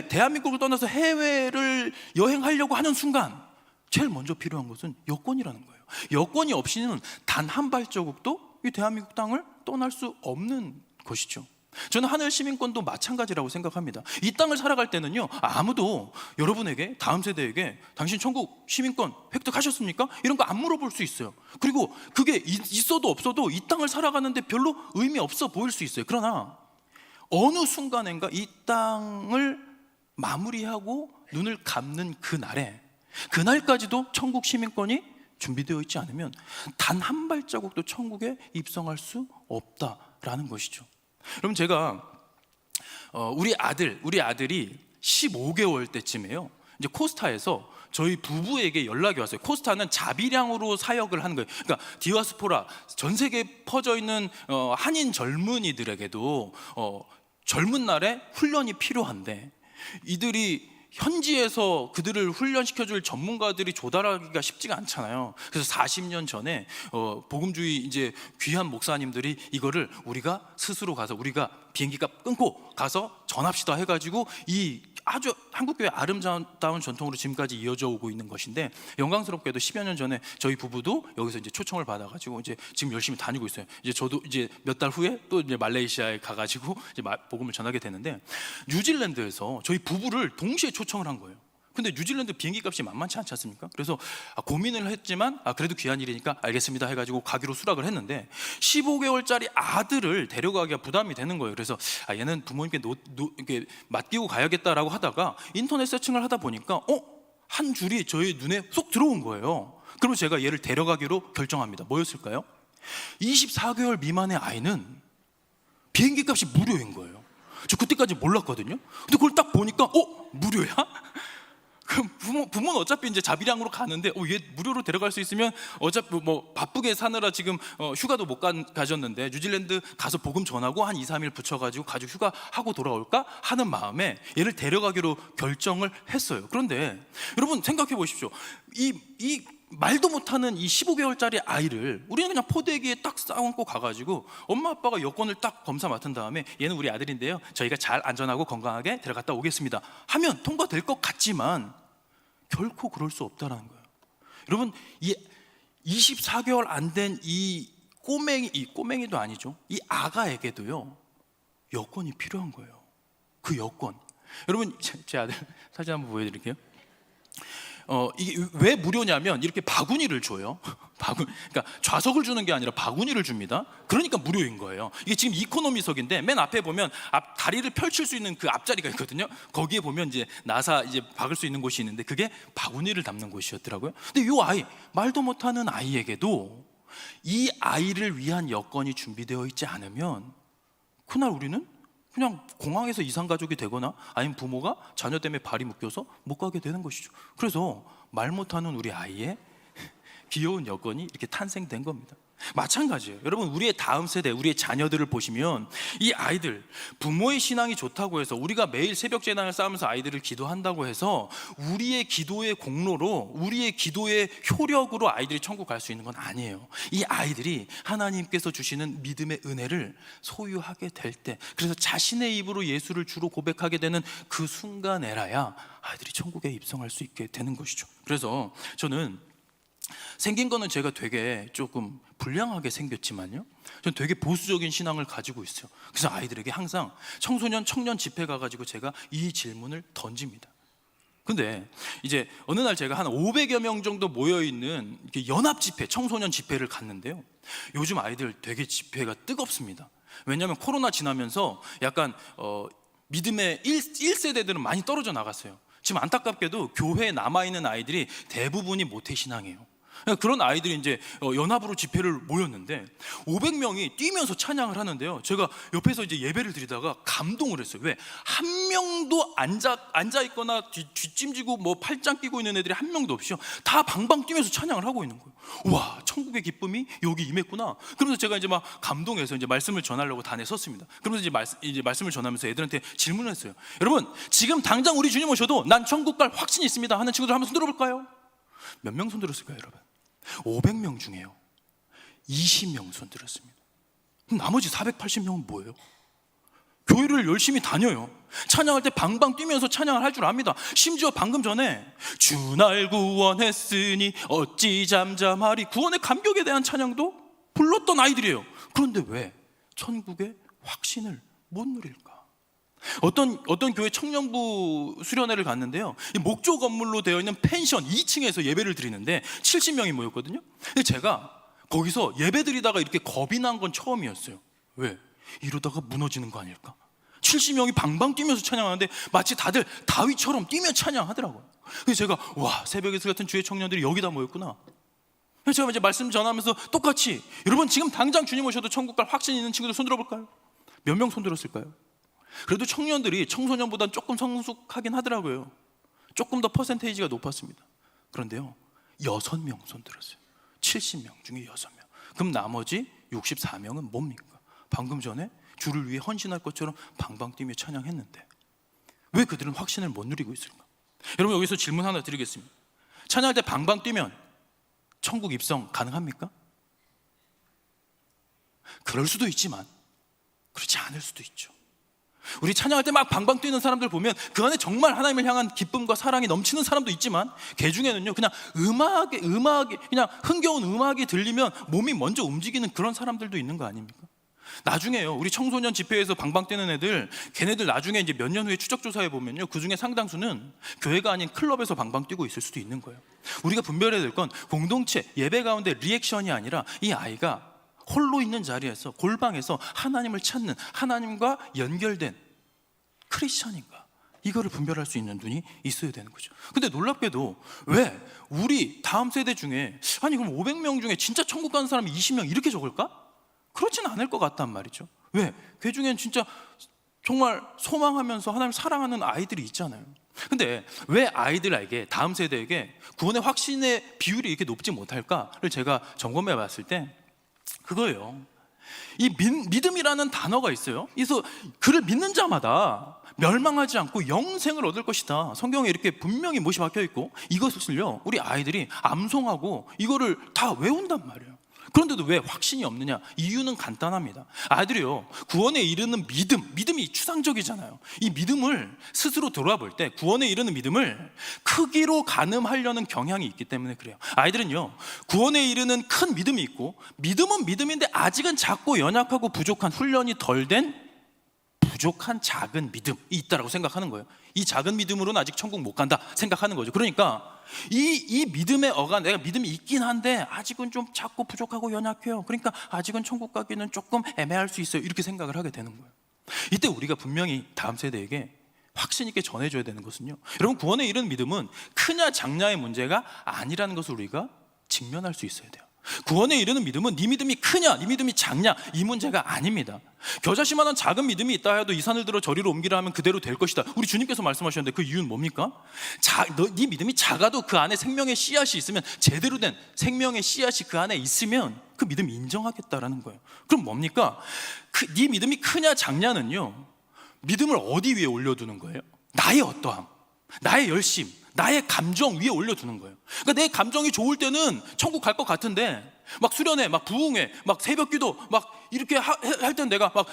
[SPEAKER 5] 대한민국을 떠나서 해외를 여행하려고 하는 순간 제일 먼저 필요한 것은 여건이라는 거예요. 여건이 없이는 단 한 발자국도 이 대한민국 땅을 떠날 수 없는 것이죠. 저는 하늘 시민권도 마찬가지라고 생각합니다. 이 땅을 살아갈 때는요, 아무도 여러분에게, 다음 세대에게 당신 천국 시민권 획득하셨습니까? 이런 거 안 물어볼 수 있어요. 그리고 그게 있어도 없어도 이 땅을 살아가는데 별로 의미 없어 보일 수 있어요. 그러나 어느 순간인가 이 땅을 마무리하고 눈을 감는 그날까지도 천국 시민권이 준비되어 있지 않으면 단 한 발자국도 천국에 입성할 수 없다라는 것이죠. 그럼 제가 우리 아들이 15개월 때쯤에요, 이제 코스타에서 저희 부부에게 연락이 왔어요. 코스타는 자비량으로 사역을 하는 거예요. 그러니까 디아스포라, 전 세계에 퍼져 있는 한인 젊은이들에게도 젊은 날에 훈련이 필요한데, 이들이 현지에서 그들을 훈련시켜줄 전문가들이 조달하기가 쉽지가 않잖아요. 그래서 40년 전에 복음주의 이제 귀한 목사님들이 이거를 우리가 스스로 가서, 우리가 비행기값 끊고 가서 전합시다 해가지고 이 아주 한국교회 아름다운 전통으로 지금까지 이어져 오고 있는 것인데, 영광스럽게도 10여 년 전에 저희 부부도 여기서 이제 초청을 받아가지고 이제 지금 열심히 다니고 있어요. 이제 저도 이제 몇 달 후에 또 이제 말레이시아에 가가지고 이제 복음을 전하게 되는데, 뉴질랜드에서 저희 부부를 동시에 초청을 한 거예요. 근데 뉴질랜드 비행기 값이 만만치 않지 않습니까? 그래서 고민을 했지만 그래도 귀한 일이니까 알겠습니다 해가지고 가기로 수락을 했는데, 15개월짜리 아들을 데려가기가 부담이 되는 거예요. 그래서 얘는 부모님께 이렇게 맡기고 가야겠다라고 하다가 인터넷 서칭을 하다 보니까 한 줄이 저희 눈에 쏙 들어온 거예요. 그리고 제가 얘를 데려가기로 결정합니다. 뭐였을까요? 24개월 미만의 아이는 비행기 값이 무료인 거예요. 저 그때까지 몰랐거든요. 근데 그걸 딱 보니까 무료야? 그럼 부모는 어차피 이제 자비량으로 가는데 얘 무료로 데려갈 수 있으면, 어차피 뭐 바쁘게 사느라 지금 휴가도 못 가셨는데 뉴질랜드 가서 복음 전하고 한 2, 3일 붙여가지고 가족 휴가하고 돌아올까 하는 마음에 얘를 데려가기로 결정을 했어요. 그런데 여러분 생각해 보십시오. 이 말도 못하는 이 15개월짜리 아이를 우리는 그냥 포대기에 딱 싸안고 가가지고 엄마 아빠가 여권을 딱 검사 맡은 다음에 얘는 우리 아들인데요, 저희가 잘 안전하고 건강하게 데려갔다 오겠습니다 하면 통과될 것 같지만 결코 그럴 수 없다라는 거예요. 여러분, 이 24개월 안 된 이 꼬맹이도 아니죠, 이 아가에게도요 여건이 필요한 거예요. 그 여건, 여러분 제 아들 사진 한번 보여드릴게요. 이게 왜 무료냐면 이렇게 바구니를 줘요. 그러니까 좌석을 주는 게 아니라 바구니를 줍니다. 그러니까 무료인 거예요. 이게 지금 이코노미석인데 맨 앞에 보면 다리를 펼칠 수 있는 그 앞자리가 있거든요. 거기에 보면 이제 나사 이제 박을 수 있는 곳이 있는데 그게 바구니를 담는 곳이었더라고요. 근데 이 아이, 말도 못하는 아이에게도 이 아이를 위한 여건이 준비되어 있지 않으면 그날 우리는 그냥 공항에서 이산가족이 되거나 아니면 부모가 자녀 때문에 발이 묶여서 못 가게 되는 것이죠. 그래서 말 못하는 우리 아이의 귀여운 여건이 이렇게 탄생된 겁니다. 마찬가지예요. 여러분, 우리의 다음 세대, 우리의 자녀들을 보시면 이 아이들, 부모의 신앙이 좋다고 해서 우리가 매일 새벽 제단을 쌓으면서 아이들을 기도한다고 해서 우리의 기도의 공로로, 우리의 기도의 효력으로 아이들이 천국 갈 수 있는 건 아니에요. 이 아이들이 하나님께서 주시는 믿음의 은혜를 소유하게 될 때, 그래서 자신의 입으로 예수를 주로 고백하게 되는 그 순간에라야 아이들이 천국에 입성할 수 있게 되는 것이죠. 그래서 저는 생긴 거는 제가 되게 조금 불량하게 생겼지만요, 저는 되게 보수적인 신앙을 가지고 있어요. 그래서 아이들에게 항상 청소년, 청년 집회 가가지고 제가 이 질문을 던집니다. 근데 이제 어느 날 제가 한 500여 명 정도 모여있는 연합 집회, 청소년 집회를 갔는데요, 요즘 아이들 되게 집회가 뜨겁습니다. 왜냐하면 코로나 지나면서 약간 믿음의 1세대들은 많이 떨어져 나갔어요. 지금 안타깝게도 교회에 남아있는 아이들이 대부분이 모태신앙이에요. 그런 아이들이 이제 연합으로 집회를 모였는데 500명이 뛰면서 찬양을 하는데요. 제가 옆에서 이제 예배를 드리다가 감동을 했어요. 왜? 한 명도 앉아 있거나 뒷짐지고 뭐 팔짱 끼고 있는 애들이 한 명도 없이요. 다 방방 뛰면서 찬양을 하고 있는 거예요. 와, 천국의 기쁨이 여기 임했구나. 그러면서 제가 이제 막 감동해서 이제 말씀을 전하려고 단에 섰습니다. 그러면서 이제 말씀을 전하면서 애들한테 질문을 했어요. 여러분, 지금 당장 우리 주님 오셔도 난 천국 갈 확신이 있습니다 하는 친구들 한번 손 들어볼까요? 몇 명 손 들었을까요, 여러분? 500명 중에요 20명 손 들었습니다. 그럼 나머지 480명은 뭐예요? 교회를 열심히 다녀요. 찬양할 때 방방 뛰면서 찬양을 할 줄 압니다. 심지어 방금 전에 주 날 구원했으니 어찌 잠잠하리, 구원의 감격에 대한 찬양도 불렀던 아이들이에요. 그런데 왜 천국의 확신을 못 누릴까? 어떤 교회 청년부 수련회를 갔는데요, 이 목조 건물로 되어 있는 펜션 2층에서 예배를 드리는데 70명이 모였거든요. 근데 제가 거기서 예배 드리다가 이렇게 겁이 난 건 처음이었어요. 왜? 이러다가 무너지는 거 아닐까? 70명이 방방 뛰면서 찬양하는데 마치 다들 다윗처럼 뛰며 찬양하더라고요. 그래서 제가 와, 새벽 예술 같은 주의 청년들이 여기다 모였구나. 그래서 제가 이제 말씀 전하면서 똑같이 여러분, 지금 당장 주님 오셔도 천국 갈 확신 있는 친구들 손 들어볼까요? 몇 명 손 들었을까요? 그래도 청년들이 청소년보다는 조금 성숙하긴 하더라고요. 조금 더 퍼센테이지가 높았습니다. 그런데요, 6명 손 들었어요. 70명 중에 6명. 그럼 나머지 64명은 뭡니까? 방금 전에 주를 위해 헌신할 것처럼 방방 뛰며 찬양했는데 왜 그들은 확신을 못 누리고 있을까? 여러분, 여기서 질문 하나 드리겠습니다. 찬양할 때 방방 뛰면 천국 입성 가능합니까? 그럴 수도 있지만 그렇지 않을 수도 있죠. 우리 찬양할 때 막 방방 뛰는 사람들 보면 그 안에 정말 하나님을 향한 기쁨과 사랑이 넘치는 사람도 있지만, 그 중에는요 그냥 음악에 그냥 흥겨운 음악이 들리면 몸이 먼저 움직이는 그런 사람들도 있는 거 아닙니까? 나중에요, 우리 청소년 집회에서 방방 뛰는 애들, 걔네들 나중에 이제 몇 년 후에 추적조사해 보면요, 그 중에 상당수는 교회가 아닌 클럽에서 방방 뛰고 있을 수도 있는 거예요. 우리가 분별해야 될 건 공동체 예배 가운데 리액션이 아니라 이 아이가 홀로 있는 자리에서 골방에서 하나님을 찾는, 하나님과 연결된 크리스천인가, 이거를 분별할 수 있는 눈이 있어야 되는 거죠. 근데 놀랍게도 왜 우리 다음 세대 중에, 아니 그럼 500명 중에 진짜 천국 가는 사람이 20명 이렇게 적을까? 그렇진 않을 것 같단 말이죠. 왜? 그 중엔 진짜 정말 소망하면서 하나님을 사랑하는 아이들이 있잖아요. 근데 왜 아이들에게, 다음 세대에게 구원의 확신의 비율이 이렇게 높지 못할까를 제가 점검해 봤을 때 그거예요. 이 믿음이라는 단어가 있어요. 그래서 그를 믿는 자마다 멸망하지 않고 영생을 얻을 것이다. 성경에 이렇게 분명히 못이 박혀 있고, 이것을요 우리 아이들이 암송하고 이거를 다 외운단 말이에요. 그런데도 왜 확신이 없느냐? 이유는 간단합니다. 아이들이요, 구원에 이르는 믿음이 추상적이잖아요. 이 믿음을 스스로 돌아볼 때 구원에 이르는 믿음을 크기로 가늠하려는 경향이 있기 때문에 그래요. 아이들은요, 구원에 이르는 큰 믿음이 있고, 믿음은 믿음인데 아직은 작고 연약하고 부족한, 훈련이 덜 된 부족한 작은 믿음이 있다라고 생각하는 거예요. 이 작은 믿음으로는 아직 천국 못 간다 생각하는 거죠. 그러니까 이 믿음의 어간, 내가 믿음이 있긴 한데 아직은 좀 작고 부족하고 연약해요. 그러니까 아직은 천국 가기는 조금 애매할 수 있어요. 이렇게 생각을 하게 되는 거예요. 이때 우리가 분명히 다음 세대에게 확신 있게 전해줘야 되는 것은요, 여러분, 구원에 이르는 믿음은 크냐 작냐의 문제가 아니라는 것을 우리가 직면할 수 있어야 돼요. 구원에 이르는 믿음은 네 믿음이 크냐 네 믿음이 작냐 이 문제가 아닙니다. 겨자씨만한 작은 믿음이 있다 해도 이 산을 들어 저리로 옮기라 하면 그대로 될 것이다. 우리 주님께서 말씀하셨는데 그 이유는 뭡니까? 네 믿음이 작아도 그 안에 생명의 씨앗이 있으면, 제대로 된 생명의 씨앗이 그 안에 있으면 그 믿음 인정하겠다라는 거예요. 그럼 뭡니까? 네 믿음이 크냐 작냐는요, 믿음을 어디 위에 올려두는 거예요? 나의 어떠함, 나의 열심, 나의 감정 위에 올려두는 거예요. 그러니까 내 감정이 좋을 때는 천국 갈 것 같은데, 막 수련회, 막 부흥회, 막 새벽기도 막 이렇게 할 땐 내가 막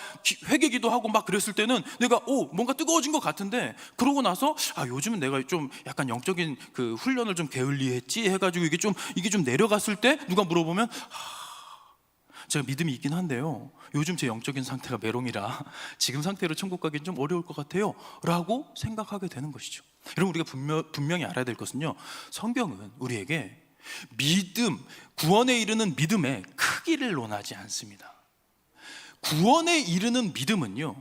[SPEAKER 5] 회개기도 하고 막 그랬을 때는 내가 뭔가 뜨거워진 것 같은데, 그러고 나서 요즘은 내가 좀 약간 영적인 그 훈련을 좀 게을리했지 해가지고 이게 좀 내려갔을 때 누가 물어보면 제가 믿음이 있긴 한데요, 요즘 제 영적인 상태가 메롱이라 지금 상태로 천국 가기는 좀 어려울 것 같아요 라고 생각하게 되는 것이죠. 여러분, 우리가 분명히 알아야 될 것은요, 성경은 우리에게 믿음, 구원에 이르는 믿음의 크기를 논하지 않습니다. 구원에 이르는 믿음은요,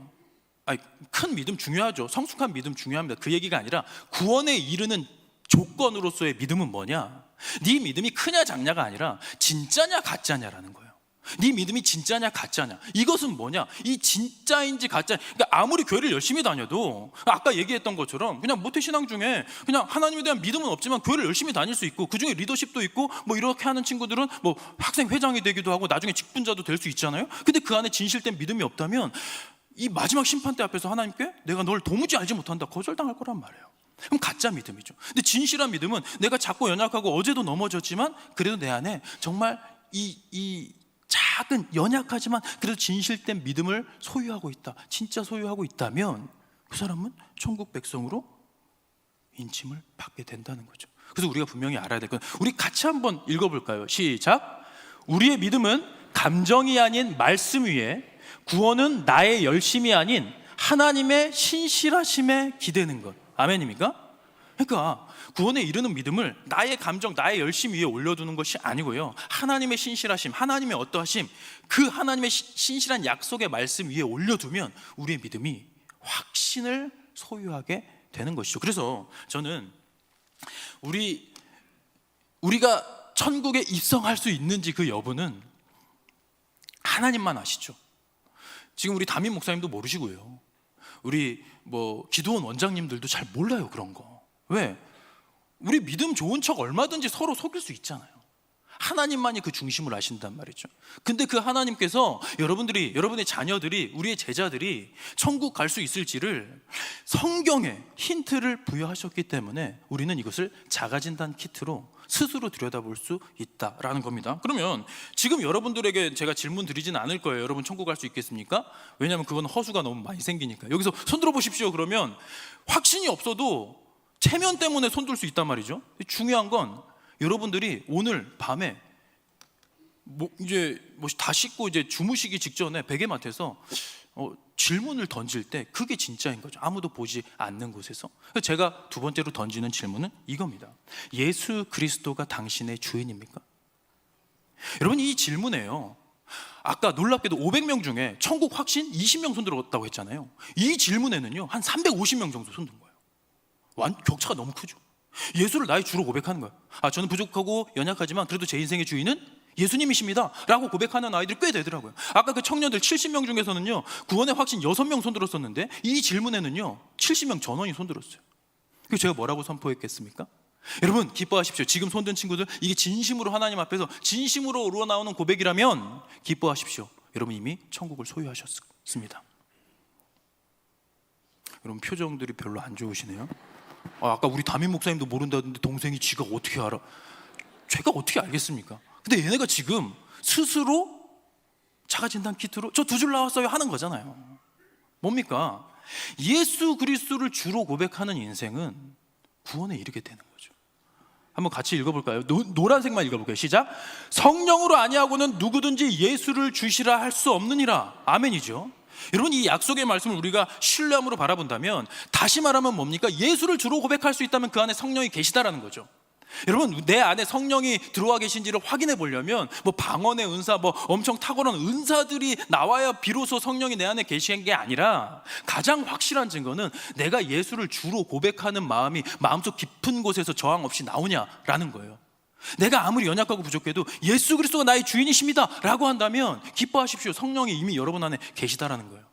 [SPEAKER 5] 큰 믿음 중요하죠. 성숙한 믿음 중요합니다. 그 얘기가 아니라 구원에 이르는 조건으로서의 믿음은 뭐냐? 네 믿음이 크냐 작냐가 아니라 진짜냐 가짜냐라는 거예요. 네 믿음이 진짜냐 가짜냐, 이것은 뭐냐? 이 진짜인지 가짜. 그러니까 아무리 교회를 열심히 다녀도 아까 얘기했던 것처럼 그냥 모태신앙 중에 그냥 하나님에 대한 믿음은 없지만 교회를 열심히 다닐 수 있고 그중에 리더십도 있고 뭐 이렇게 하는 친구들은 뭐 학생 회장이 되기도 하고 나중에 직분자도 될 수 있잖아요. 근데 그 안에 진실된 믿음이 없다면 이 마지막 심판대 앞에서 하나님께 내가 널 도무지 알지 못한다 거절당할 거란 말이에요. 그럼 가짜 믿음이죠. 근데 진실한 믿음은 내가 작고 연약하고 어제도 넘어졌지만 그래도 내 안에 정말 이 작은 연약하지만 그래도 진실된 믿음을 소유하고 있다, 진짜 소유하고 있다면 그 사람은 천국 백성으로 인침을 받게 된다는 거죠. 그래서 우리가 분명히 알아야 될 건, 우리 같이 한번 읽어볼까요? 시작. 우리의 믿음은 감정이 아닌 말씀 위에, 구원은 나의 열심이 아닌 하나님의 신실하심에 기대는 것. 아멘입니까? 그러니까 구원에 이르는 믿음을 나의 감정, 나의 열심 위에 올려두는 것이 아니고요, 하나님의 신실하심, 하나님의 어떠하심, 그 하나님의 신실한 약속의 말씀 위에 올려두면 우리의 믿음이 확신을 소유하게 되는 것이죠. 그래서 저는 우리가 천국에 입성할 수 있는지 그 여부는 하나님만 아시죠. 지금 우리 담임 목사님도 모르시고요, 우리 뭐 기도원 원장님들도 잘 몰라요, 그런 거. 왜? 우리 믿음 좋은 척 얼마든지 서로 속일 수 있잖아요. 하나님만이 그 중심을 아신단 말이죠. 근데 그 하나님께서 여러분의 자녀들이, 우리의 제자들이 천국 갈 수 있을지를 성경에 힌트를 부여하셨기 때문에 우리는 이것을 자가진단 키트로 스스로 들여다볼 수 있다라는 겁니다. 그러면 지금 여러분들에게 제가 질문 드리진 않을 거예요. 여러분 천국 갈 수 있겠습니까? 왜냐하면 그건 허수가 너무 많이 생기니까. 여기서 손 들어 보십시오. 그러면 확신이 없어도 체면 때문에 손 들 수 있단 말이죠. 중요한 건 여러분들이 오늘 밤에 이제 다 씻고 이제 주무시기 직전에 베개맡에서 질문을 던질 때 그게 진짜인 거죠. 아무도 보지 않는 곳에서. 제가 두 번째로 던지는 질문은 이겁니다. 예수 그리스도가 당신의 주인입니까? 여러분, 이 질문에요, 아까 놀랍게도 500명 중에 천국 확신 20명 손 들었다고 했잖아요. 이 질문에는요 한 350명 정도 손 든 거예요. 격차가 너무 크죠. 예수를 나의 주로 고백하는 거예요. 저는 부족하고 연약하지만 그래도 제 인생의 주인은 예수님이십니다 라고 고백하는 아이들이 꽤 되더라고요. 아까 그 청년들 70명 중에서는요 구원의 확신 6명 손 들었었는데 이 질문에는요 70명 전원이 손 들었어요. 그래서 제가 뭐라고 선포했겠습니까? 여러분 기뻐하십시오. 지금 손든 친구들, 이게 진심으로 하나님 앞에서 진심으로 우러나오는 고백이라면 기뻐하십시오. 여러분 이미 천국을 소유하셨습니다. 여러분 표정들이 별로 안 좋으시네요. 아까 우리 담임 목사님도 모른다던데 동생이 지가 어떻게 알아? 제가 어떻게 알겠습니까? 근데 얘네가 지금 스스로 자가진단 키트로 저 2줄 나왔어요 하는 거잖아요. 뭡니까? 예수 그리스도를 주로 고백하는 인생은 구원에 이르게 되는 거죠. 한번 같이 읽어볼까요? 노란색만 읽어볼까요? 시작. 성령으로 아니하고는 누구든지 예수를 주시라 할 수 없느니라. 아멘이죠. 여러분 이 약속의 말씀을 우리가 신뢰함으로 바라본다면, 다시 말하면 뭡니까? 예수를 주로 고백할 수 있다면 그 안에 성령이 계시다라는 거죠. 여러분 내 안에 성령이 들어와 계신지를 확인해 보려면 뭐 방언의 은사, 뭐 엄청 탁월한 은사들이 나와야 비로소 성령이 내 안에 계신 게 아니라, 가장 확실한 증거는 내가 예수를 주로 고백하는 마음이 마음속 깊은 곳에서 저항 없이 나오냐라는 거예요. 내가 아무리 연약하고 부족해도 예수 그리스도가 나의 주인이십니다 라고 한다면 기뻐하십시오. 성령이 이미 여러분 안에 계시다라는 거예요.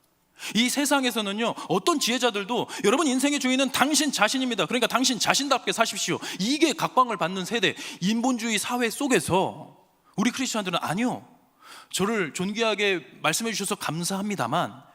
[SPEAKER 5] 이 세상에서는요 어떤 지혜자들도 여러분 인생의 주인은 당신 자신입니다, 그러니까 당신 자신답게 사십시오, 이게 각광을 받는 세대, 인본주의 사회 속에서 우리 크리스천들은 아니요, 저를 존귀하게 말씀해 주셔서 감사합니다만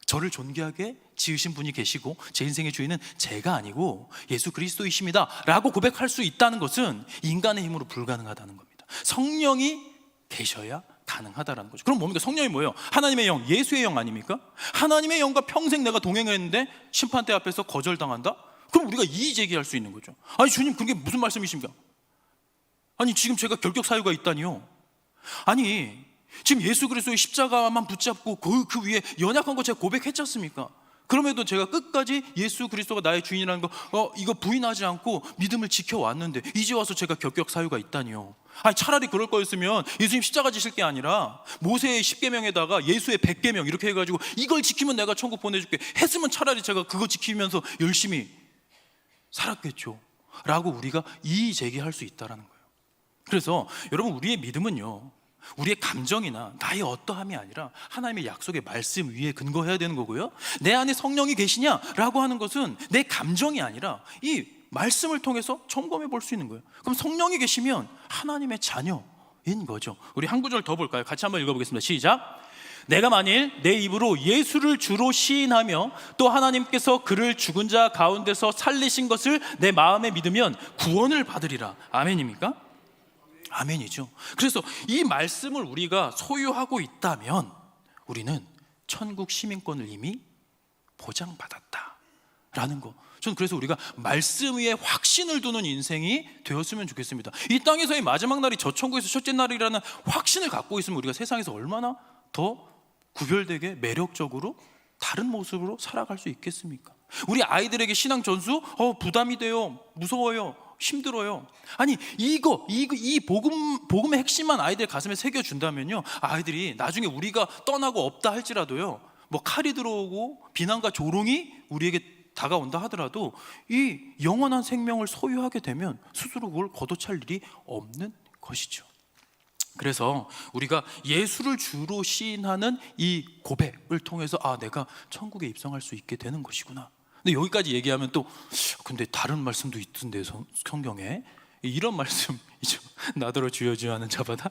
[SPEAKER 5] 저를 존귀하게 지으신 분이 계시고 제 인생의 주인은 제가 아니고 예수 그리스도이십니다 라고 고백할 수 있다는 것은 인간의 힘으로 불가능하다는 겁니다. 성령이 계셔야 가능하다라는 거죠. 그럼 뭡니까? 성령이 뭐예요? 하나님의 영, 예수의 영 아닙니까? 하나님의 영과 평생 내가 동행했는데 심판대 앞에서 거절당한다? 그럼 우리가 이의제기할 수 있는 거죠. 아니 주님, 그게 무슨 말씀이십니까? 아니 지금 제가 결격 사유가 있다니요? 아니 지금 예수 그리스도의 십자가만 붙잡고 그 위에 연약한 거 제가 고백했지 않습니까? 그럼에도 제가 끝까지 예수 그리스도가 나의 주인이라는 거 이거 부인하지 않고 믿음을 지켜왔는데 이제 와서 제가 결격 사유가 있다니요? 아니 차라리 그럴 거였으면 예수님 십자가 지실 게 아니라 모세의 10계명에다가 예수의 100계명 이렇게 해가지고 이걸 지키면 내가 천국 보내줄게 했으면 차라리 제가 그거 지키면서 열심히 살았겠죠 라고 우리가 이의 제기할 수 있다는 거예요. 그래서 여러분, 우리의 믿음은요, 우리의 감정이나 나의 어떠함이 아니라 하나님의 약속의 말씀 위에 근거해야 되는 거고요, 내 안에 성령이 계시냐라고 하는 것은 내 감정이 아니라 이 말씀을 통해서 점검해 볼 수 있는 거예요. 그럼 성령이 계시면 하나님의 자녀인 거죠. 우리 한 구절 더 볼까요? 같이 한번 읽어보겠습니다. 시작. 내가 만일 내 입으로 예수를 주로 시인하며 또 하나님께서 그를 죽은 자 가운데서 살리신 것을 내 마음에 믿으면 구원을 받으리라. 아멘입니까? 아멘이죠. 그래서 이 말씀을 우리가 소유하고 있다면 우리는 천국 시민권을 이미 보장받았다라는 거. 저는 그래서 우리가 말씀 위에 확신을 두는 인생이 되었으면 좋겠습니다. 이 땅에서의 마지막 날이 저 천국에서 첫째 날이라는 확신을 갖고 있으면 우리가 세상에서 얼마나 더 구별되게 매력적으로 다른 모습으로 살아갈 수 있겠습니까? 우리 아이들에게 신앙 전수 부담이 돼요, 무서워요, 힘들어요. 아니 이 복음의 핵심만 아이들 가슴에 새겨준다면요, 아이들이 나중에 우리가 떠나고 없다 할지라도요, 뭐 칼이 들어오고 비난과 조롱이 우리에게 다가온다 하더라도 이 영원한 생명을 소유하게 되면 스스로 그걸 걷어찰 일이 없는 것이죠. 그래서 우리가 예수를 주로 시인하는 이 고백을 통해서 내가 천국에 입성할 수 있게 되는 것이구나. 근데 여기까지 얘기하면 또 근데 다른 말씀도 있던데 성경에 이런 말씀이죠. 나더러 주여 주여 하는 자마다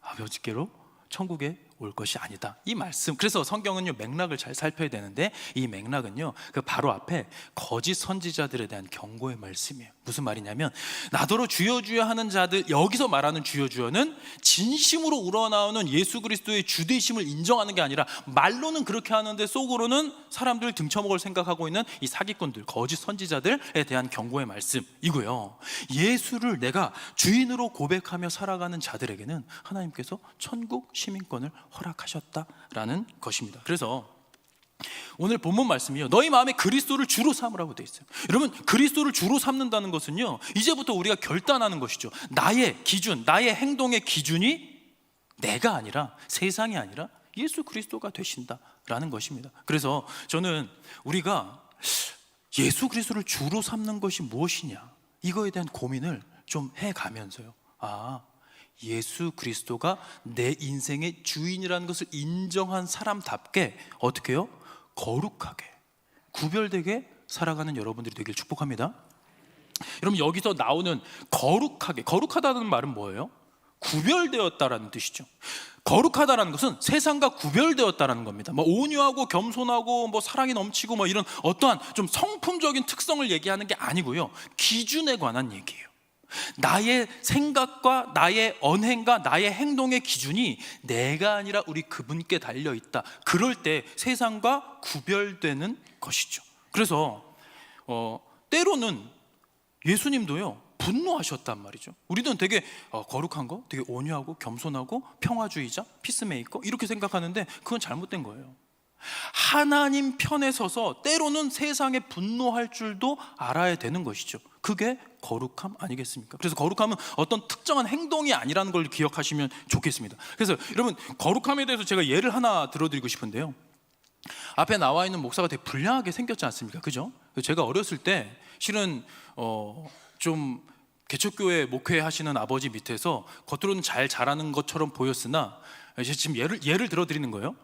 [SPEAKER 5] 아버지께로 천국에 올 것이 아니다, 이 말씀. 그래서 성경은요, 맥락을 잘 살펴야 되는데 이 맥락은요, 그 바로 앞에 거짓 선지자들에 대한 경고의 말씀이에요. 무슨 말이냐면 나더러 주여 주여 하는 자들, 여기서 말하는 주여 주여는 진심으로 우러나오는 예수 그리스도의 주되심을 인정하는 게 아니라 말로는 그렇게 하는데 속으로는 사람들 등쳐먹을 생각하고 있는 이 사기꾼들, 거짓 선지자들에 대한 경고의 말씀이고요, 예수를 내가 주인으로 고백하며 살아가는 자들에게는 하나님께서 천국 시민권을 허락하셨다라는 것입니다. 그래서 오늘 본문 말씀이요, 너희 마음에 그리스도를 주로 삼으라고 되어 있어요. 여러분, 그리스도를 주로 삼는다는 것은요, 이제부터 우리가 결단하는 것이죠. 나의 기준, 나의 행동의 기준이 내가 아니라, 세상이 아니라 예수 그리스도가 되신다라는 것입니다. 그래서 저는 우리가 예수 그리스도를 주로 삼는 것이 무엇이냐, 이거에 대한 고민을 좀 해가면서요, 예수 그리스도가 내 인생의 주인이라는 것을 인정한 사람답게 어떻게 해요? 거룩하게, 구별되게 살아가는 여러분들이 되길 축복합니다. 여러분, 여기서 나오는 거룩하다는 말은 뭐예요? 구별되었다라는 뜻이죠. 거룩하다라는 것은 세상과 구별되었다라는 겁니다. 뭐 온유하고 겸손하고 뭐 사랑이 넘치고 뭐 이런 어떠한 좀 성품적인 특성을 얘기하는 게 아니고요, 기준에 관한 얘기예요. 나의 생각과 나의 언행과 나의 행동의 기준이 내가 아니라 우리 그분께 달려있다. 그럴 때 세상과 구별되는 것이죠. 그래서 때로는 예수님도요, 분노하셨단 말이죠. 우리는 되게 거룩한 거, 되게 온유하고 겸손하고 평화주의자, 피스메이커 이렇게 생각하는데 그건 잘못된 거예요. 하나님 편에 서서 때로는 세상에 분노할 줄도 알아야 되는 것이죠. 그게 거룩함 아니겠습니까? 그래서 거룩함은 어떤 특정한 행동이 아니라는 걸 기억하시면 좋겠습니다. 그래서 여러분, 거룩함에 대해서 제가 예를 하나 들어드리고 싶은데요, 앞에 나와 있는 목사가 되게 불량하게 생겼지 않습니까? 그죠? 제가 어렸을 때 실은 좀 개척교회 목회하시는 아버지 밑에서 겉으로는 잘 자라는 것처럼 보였으나, 지금 예를 들어드리는 거예요.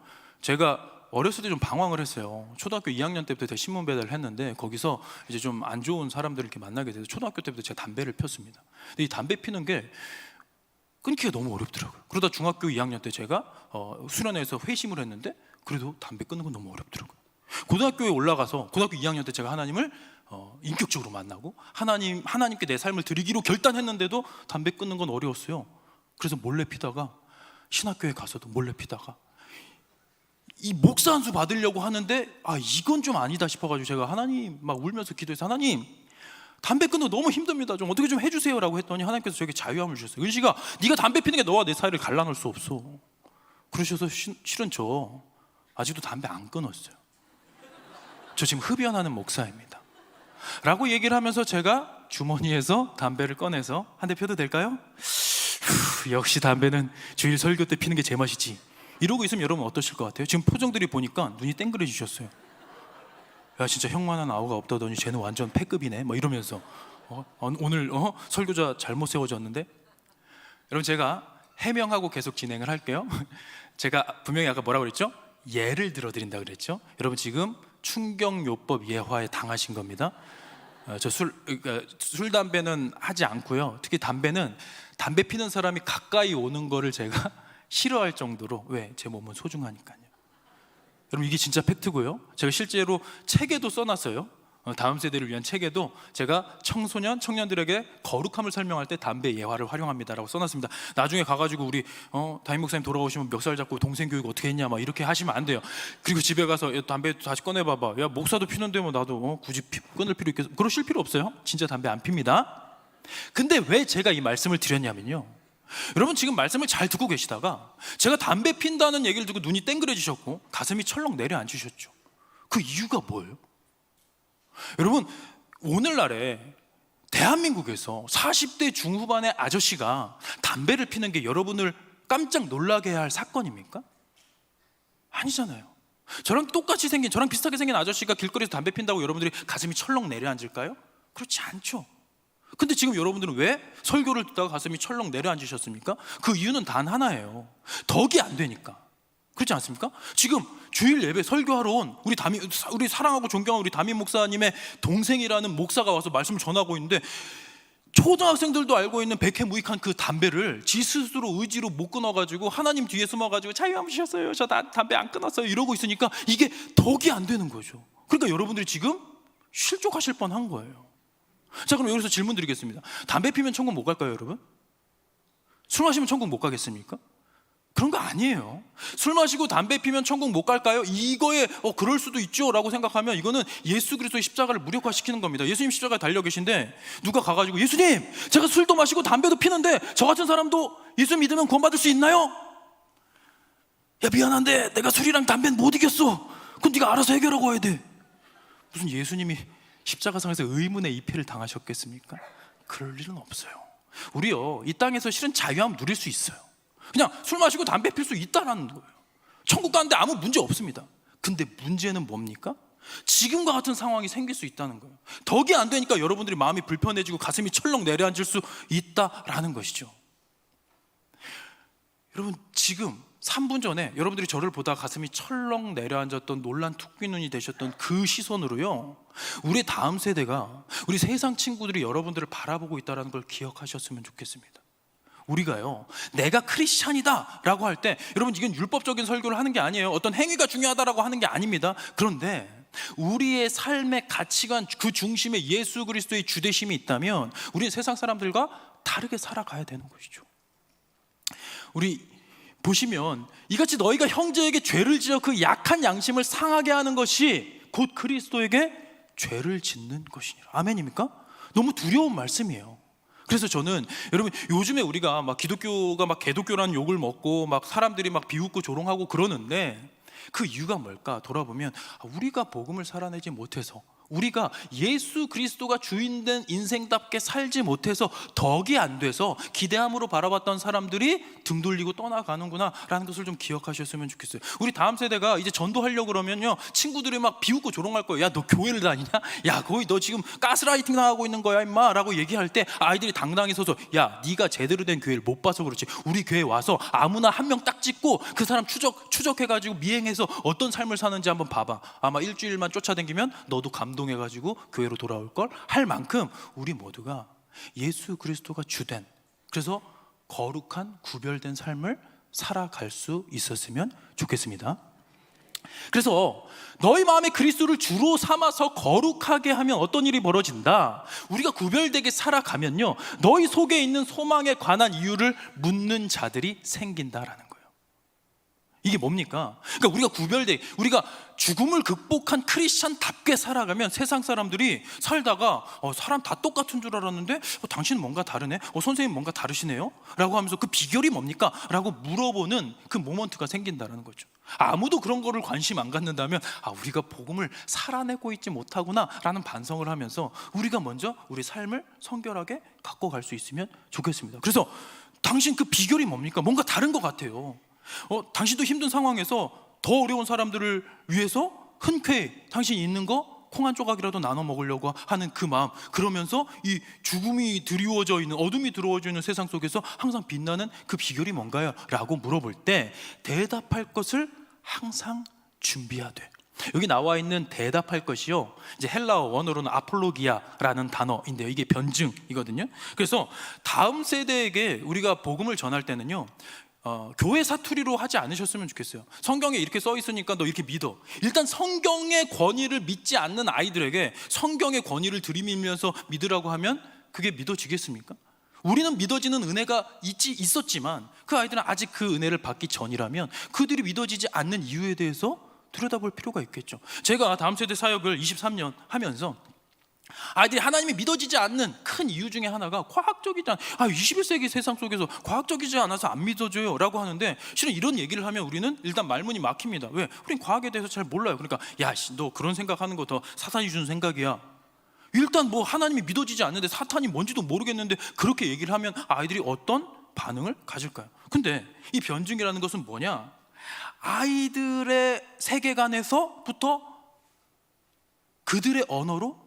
[SPEAKER 5] 제가 어렸을 때 좀 방황을 했어요. 초등학교 2학년 때부터 제가 신문 배달을 했는데 거기서 이제 좀 안 좋은 사람들을 이렇게 만나게 돼서 초등학교 때부터 제가 담배를 폈습니다. 근데 이 담배 피는 게 끊기가 너무 어렵더라고요. 그러다 중학교 2학년 때 제가 수련회에서 회심을 했는데 그래도 담배 끊는 건 너무 어렵더라고요. 고등학교에 올라가서 고등학교 2학년 때 제가 하나님을 인격적으로 만나고 하나님께 내 삶을 드리기로 결단했는데도 담배 끊는 건 어려웠어요. 그래서 몰래 피다가, 신학교에 가서도 몰래 피다가 이 목사 한 수 받으려고 하는데 이건 좀 아니다 싶어가지고 제가 하나님 막 울면서 기도해서, 하나님 담배 끊는 거 너무 힘듭니다, 좀 어떻게 좀 해주세요 라고 했더니 하나님께서 저에게 자유함을 주셨어요. 은식아, 네가 담배 피는 게 너와 내 사이를 갈라놓을 수 없어. 그러셔서 실은 저 아직도 담배 안 끊었어요. 저 지금 흡연하는 목사입니다 라고 얘기를 하면서 제가 주머니에서 담배를 꺼내서 한 대 펴도 될까요? 역시 담배는 주일 설교 때 피는 게 제맛이지. 이러고 있으면 여러분 어떠실 것 같아요? 지금 표정들이 보니까 눈이 땡그레지셨어요. 야 진짜 형만한 아우가 없다더니 쟤는 완전 패급이네 뭐 이러면서 오늘 설교자 잘못 세워졌는데. 여러분 제가 해명하고 계속 진행을 할게요. 제가 분명히 아까 뭐라고 그랬죠? 예를 들어드린다 그랬죠? 여러분 지금 충격요법 예화에 당하신 겁니다. 술 담배는 하지 않고요. 특히 담배는 담배 피는 사람이 가까이 오는 거를 제가 싫어할 정도로, 왜? 제 몸은 소중하니까요. 여러분 이게 진짜 팩트고요. 제가 실제로 책에도 써놨어요. 다음 세대를 위한 책에도 제가 청소년, 청년들에게 거룩함을 설명할 때 담배 예화를 활용합니다라고 써놨습니다. 나중에 가가지고 우리 담임 목사님 돌아오시면 멱살 잡고 동생 교육 어떻게 했냐 막 이렇게 하시면 안 돼요. 그리고 집에 가서 야, 담배 다시 꺼내봐봐. 야 목사도 피는데 뭐 나도 굳이 끊을 필요 있겠어? 그러실 필요 없어요. 진짜 담배 안 핍니다. 근데 왜 제가 이 말씀을 드렸냐면요, 여러분 지금 말씀을 잘 듣고 계시다가 제가 담배 핀다는 얘기를 듣고 눈이 땡그레지셨고 가슴이 철렁 내려앉으셨죠. 그 이유가 뭐예요? 여러분 오늘날에 대한민국에서 40대 중후반의 아저씨가 담배를 피는 게 여러분을 깜짝 놀라게 할 사건입니까? 아니잖아요. 저랑 똑같이 생긴, 저랑 비슷하게 생긴 아저씨가 길거리에서 담배 핀다고 여러분들이 가슴이 철렁 내려앉을까요? 그렇지 않죠. 근데 지금 여러분들은 왜 설교를 듣다가 가슴이 철렁 내려앉으셨습니까? 그 이유는 단 하나예요. 덕이 안 되니까. 그렇지 않습니까? 지금 주일 예배 설교하러 온 우리 사랑하고 존경하는 우리 담임 목사님의 동생이라는 목사가 와서 말씀을 전하고 있는데, 초등학생들도 알고 있는 백해무익한 그 담배를 지 스스로 의지로 못 끊어가지고 하나님 뒤에 숨어가지고 자유 안 주셨어요, 저 담배 안 끊었어요 이러고 있으니까 이게 덕이 안 되는 거죠. 그러니까 여러분들이 지금 실족하실 뻔한 거예요. 자, 그럼 여기서 질문 드리겠습니다. 담배 피면 천국 못 갈까요, 여러분? 술 마시면 천국 못 가겠습니까? 그런 거 아니에요. 술 마시고 담배 피면 천국 못 갈까요? 이거에 그럴 수도 있죠 라고 생각하면 이거는 예수 그리스도의 십자가를 무력화시키는 겁니다. 예수님 십자가에 달려 계신데 누가 가가지고 예수님 제가 술도 마시고 담배도 피는데 저 같은 사람도 예수 믿으면 구원받을 수 있나요? 야 미안한데 내가 술이랑 담배는 못 이겼어. 그럼 네가 알아서 해결하고 와야 돼. 무슨 예수님이 십자가상에서 의문의 이패를 당하셨겠습니까? 그럴 일은 없어요. 우리요 이 땅에서 실은 자유함 누릴 수 있어요. 그냥 술 마시고 담배 필 수 있다라는 거예요. 천국 가는데 아무 문제 없습니다. 근데 문제는 뭡니까? 지금과 같은 상황이 생길 수 있다는 거예요. 덕이 안 되니까 여러분들이 마음이 불편해지고 가슴이 철렁 내려앉을 수 있다라는 것이죠. 여러분 지금 3분 전에 여러분들이 저를 보다 가슴이 철렁 내려앉았던 놀란 토끼눈이 되셨던 그 시선으로요, 우리 다음 세대가, 우리 세상 친구들이 여러분들을 바라보고 있다는 걸 기억하셨으면 좋겠습니다. 우리가요 내가 크리스찬이다 라고 할 때 여러분 이건 율법적인 설교를 하는 게 아니에요. 어떤 행위가 중요하다라고 하는 게 아닙니다. 그런데 우리의 삶의 가치관 그 중심에 예수 그리스도의 주되심이 있다면 우리는 세상 사람들과 다르게 살아가야 되는 것이죠. 우리 보시면 이같이 너희가 형제에게 죄를 지어 그 약한 양심을 상하게 하는 것이 곧 그리스도에게 죄를 짓는 것이니라. 아멘입니까? 너무 두려운 말씀이에요. 그래서 저는 여러분 요즘에 우리가 막 기독교가 막 개독교라는 욕을 먹고 막 사람들이 막 비웃고 조롱하고 그러는데 그 이유가 뭘까 돌아보면 우리가 복음을 살아내지 못해서, 우리가 예수 그리스도가 주인된 인생답게 살지 못해서 덕이 안 돼서 기대함으로 바라봤던 사람들이 등 돌리고 떠나가는구나 라는 것을 좀 기억하셨으면 좋겠어요. 우리 다음 세대가 이제 전도하려고 그러면요 친구들이 막 비웃고 조롱할 거예요. 야 너 교회를 다니냐? 야 거기 너 지금 가스라이팅 당하고 있는 거야 임마 라고 얘기할 때 아이들이 당당히 서서 야 네가 제대로 된 교회를 못 봐서 그렇지 우리 교회 와서 아무나 한 명 딱 찍고 그 사람 추적해가지고 미행해서 어떤 삶을 사는지 한번 봐봐. 아마 일주일만 쫓아다니면 너도 감동해가지고 교회로 돌아올 걸 할 만큼 우리 모두가 예수 그리스도가 주된, 그래서 거룩한 구별된 삶을 살아갈 수 있었으면 좋겠습니다. 그래서 너희 마음에 그리스도를 주로 삼아서 거룩하게 하면 어떤 일이 벌어진다? 우리가 구별되게 살아가면요 너희 속에 있는 소망에 관한 이유를 묻는 자들이 생긴다라는 거예요. 이게 뭡니까? 그러니까 우리가 구별돼, 우리가 죽음을 극복한 크리스찬답게 살아가면 세상 사람들이 살다가 사람 다 똑같은 줄 알았는데 당신은 뭔가 다르네? 선생님 뭔가 다르시네요? 라고 하면서 그 비결이 뭡니까? 라고 물어보는 그 모먼트가 생긴다는 거죠. 아무도 그런 거를 관심 안 갖는다면 우리가 복음을 살아내고 있지 못하구나 라는 반성을 하면서 우리가 먼저 우리 삶을 성결하게 갖고 갈 수 있으면 좋겠습니다. 그래서 당신 그 비결이 뭡니까? 뭔가 다른 것 같아요. 당신도 힘든 상황에서 더 어려운 사람들을 위해서 흔쾌히 당신이 있는 거 콩 한 조각이라도 나눠 먹으려고 하는 그 마음, 그러면서 이 죽음이 드리워져 있는, 어둠이 들어워져 있는 세상 속에서 항상 빛나는 그 비결이 뭔가요? 라고 물어볼 때 대답할 것을 항상 준비하되. 여기 나와 있는 대답할 것이요, 이제 헬라어 원어로는 아폴로기아라는 단어인데요, 이게 변증이거든요. 그래서 다음 세대에게 우리가 복음을 전할 때는요, 교회 사투리로 하지 않으셨으면 좋겠어요. 성경에 이렇게 써 있으니까 너 이렇게 믿어. 일단 성경의 권위를 믿지 않는 아이들에게 성경의 권위를 들이밀면서 믿으라고 하면 그게 믿어지겠습니까? 우리는 믿어지는 은혜가 있었지만 그 아이들은 아직 그 은혜를 받기 전이라면 그들이 믿어지지 않는 이유에 대해서 들여다볼 필요가 있겠죠. 제가 다음 세대 사역을 23년 하면서 아이들이 하나님이 믿어지지 않는 큰 이유 중에 하나가 과학적이지 21세기 세상 속에서 과학적이지 않아서 안 믿어져요 라고 하는데, 실은 이런 얘기를 하면 우리는 일단 말문이 막힙니다. 왜? 우린 과학에 대해서 잘 몰라요. 그러니까 야, 너 그런 생각하는 거 더 사탄이 준 생각이야. 일단 뭐 하나님이 믿어지지 않는데 사탄이 뭔지도 모르겠는데 그렇게 얘기를 하면 아이들이 어떤 반응을 가질까요? 근데 이 변증이라는 것은 뭐냐? 아이들의 세계관에서부터 그들의 언어로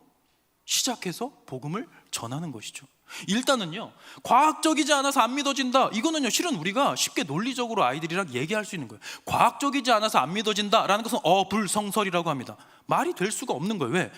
[SPEAKER 5] 시작해서 복음을 전하는 것이죠. 일단은요, 과학적이지 않아서 안 믿어진다, 이거는요 실은 우리가 쉽게 논리적으로 아이들이랑 얘기할 수 있는 거예요. 과학적이지 않아서 안 믿어진다라는 것은 어불성설이라고 합니다. 말이 될 수가 없는 거예요. 왜?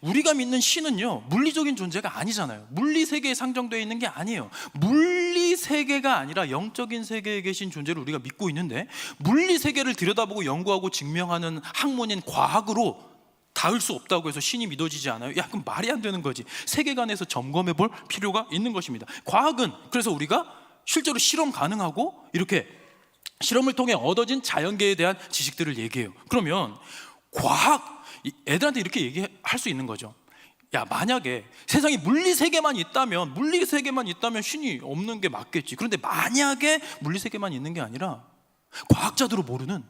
[SPEAKER 5] 우리가 믿는 신은요 물리적인 존재가 아니잖아요. 물리 세계에 상정되어 있는 게 아니에요. 물리 세계가 아니라 영적인 세계에 계신 존재를 우리가 믿고 있는데, 물리 세계를 들여다보고 연구하고 증명하는 학문인 과학으로 닿을 수 없다고 해서 신이 믿어지지 않아요? 야, 그럼 말이 안 되는 거지. 세계관에서 점검해 볼 필요가 있는 것입니다. 과학은 그래서 우리가 실제로 실험 가능하고 이렇게 실험을 통해 얻어진 자연계에 대한 지식들을 얘기해요. 그러면 과학, 애들한테 이렇게 얘기할 수 있는 거죠. 야, 만약에 세상에 물리 세계만 있다면 신이 없는 게 맞겠지. 그런데 만약에 물리 세계만 있는 게 아니라 과학자들은 모르는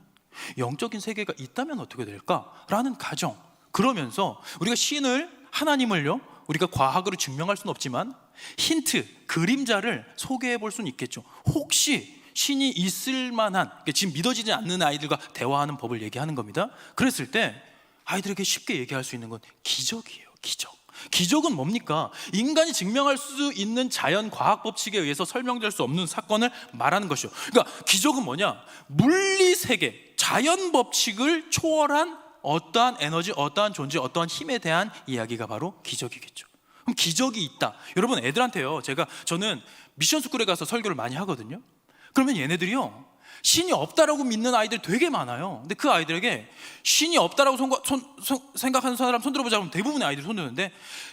[SPEAKER 5] 영적인 세계가 있다면 어떻게 될까라는 가정. 그러면서 우리가 신을, 하나님을요, 우리가 과학으로 증명할 수는 없지만 힌트, 그림자를 소개해 볼 수는 있겠죠. 혹시 신이 있을 만한, 지금 믿어지지 않는 아이들과 대화하는 법을 얘기하는 겁니다. 그랬을 때 아이들에게 쉽게 얘기할 수 있는 건 기적이에요. 기적. 기적은 뭡니까? 인간이 증명할 수 있는 자연 과학 법칙에 의해서 설명될 수 없는 사건을 말하는 것이죠. 그러니까 기적은 뭐냐? 물리 세계, 자연 법칙을 초월한 어떠한 에너지, 어떠한 존재, 어떠한 힘에 대한 이야기가 바로 기적이겠죠. 그럼 기적이 있다. 여러분, 애들한테요, 저는 미션 스쿨에 가서 설교를 많이 하거든요. 그러면 얘네들이요, 신이 없다라고 믿는 아이들 되게 많아요. 근데 그 아이들에게 신이 없다라고 생각하는 사람 손 들어보자 하면 대부분의 아이들이 손 드는데,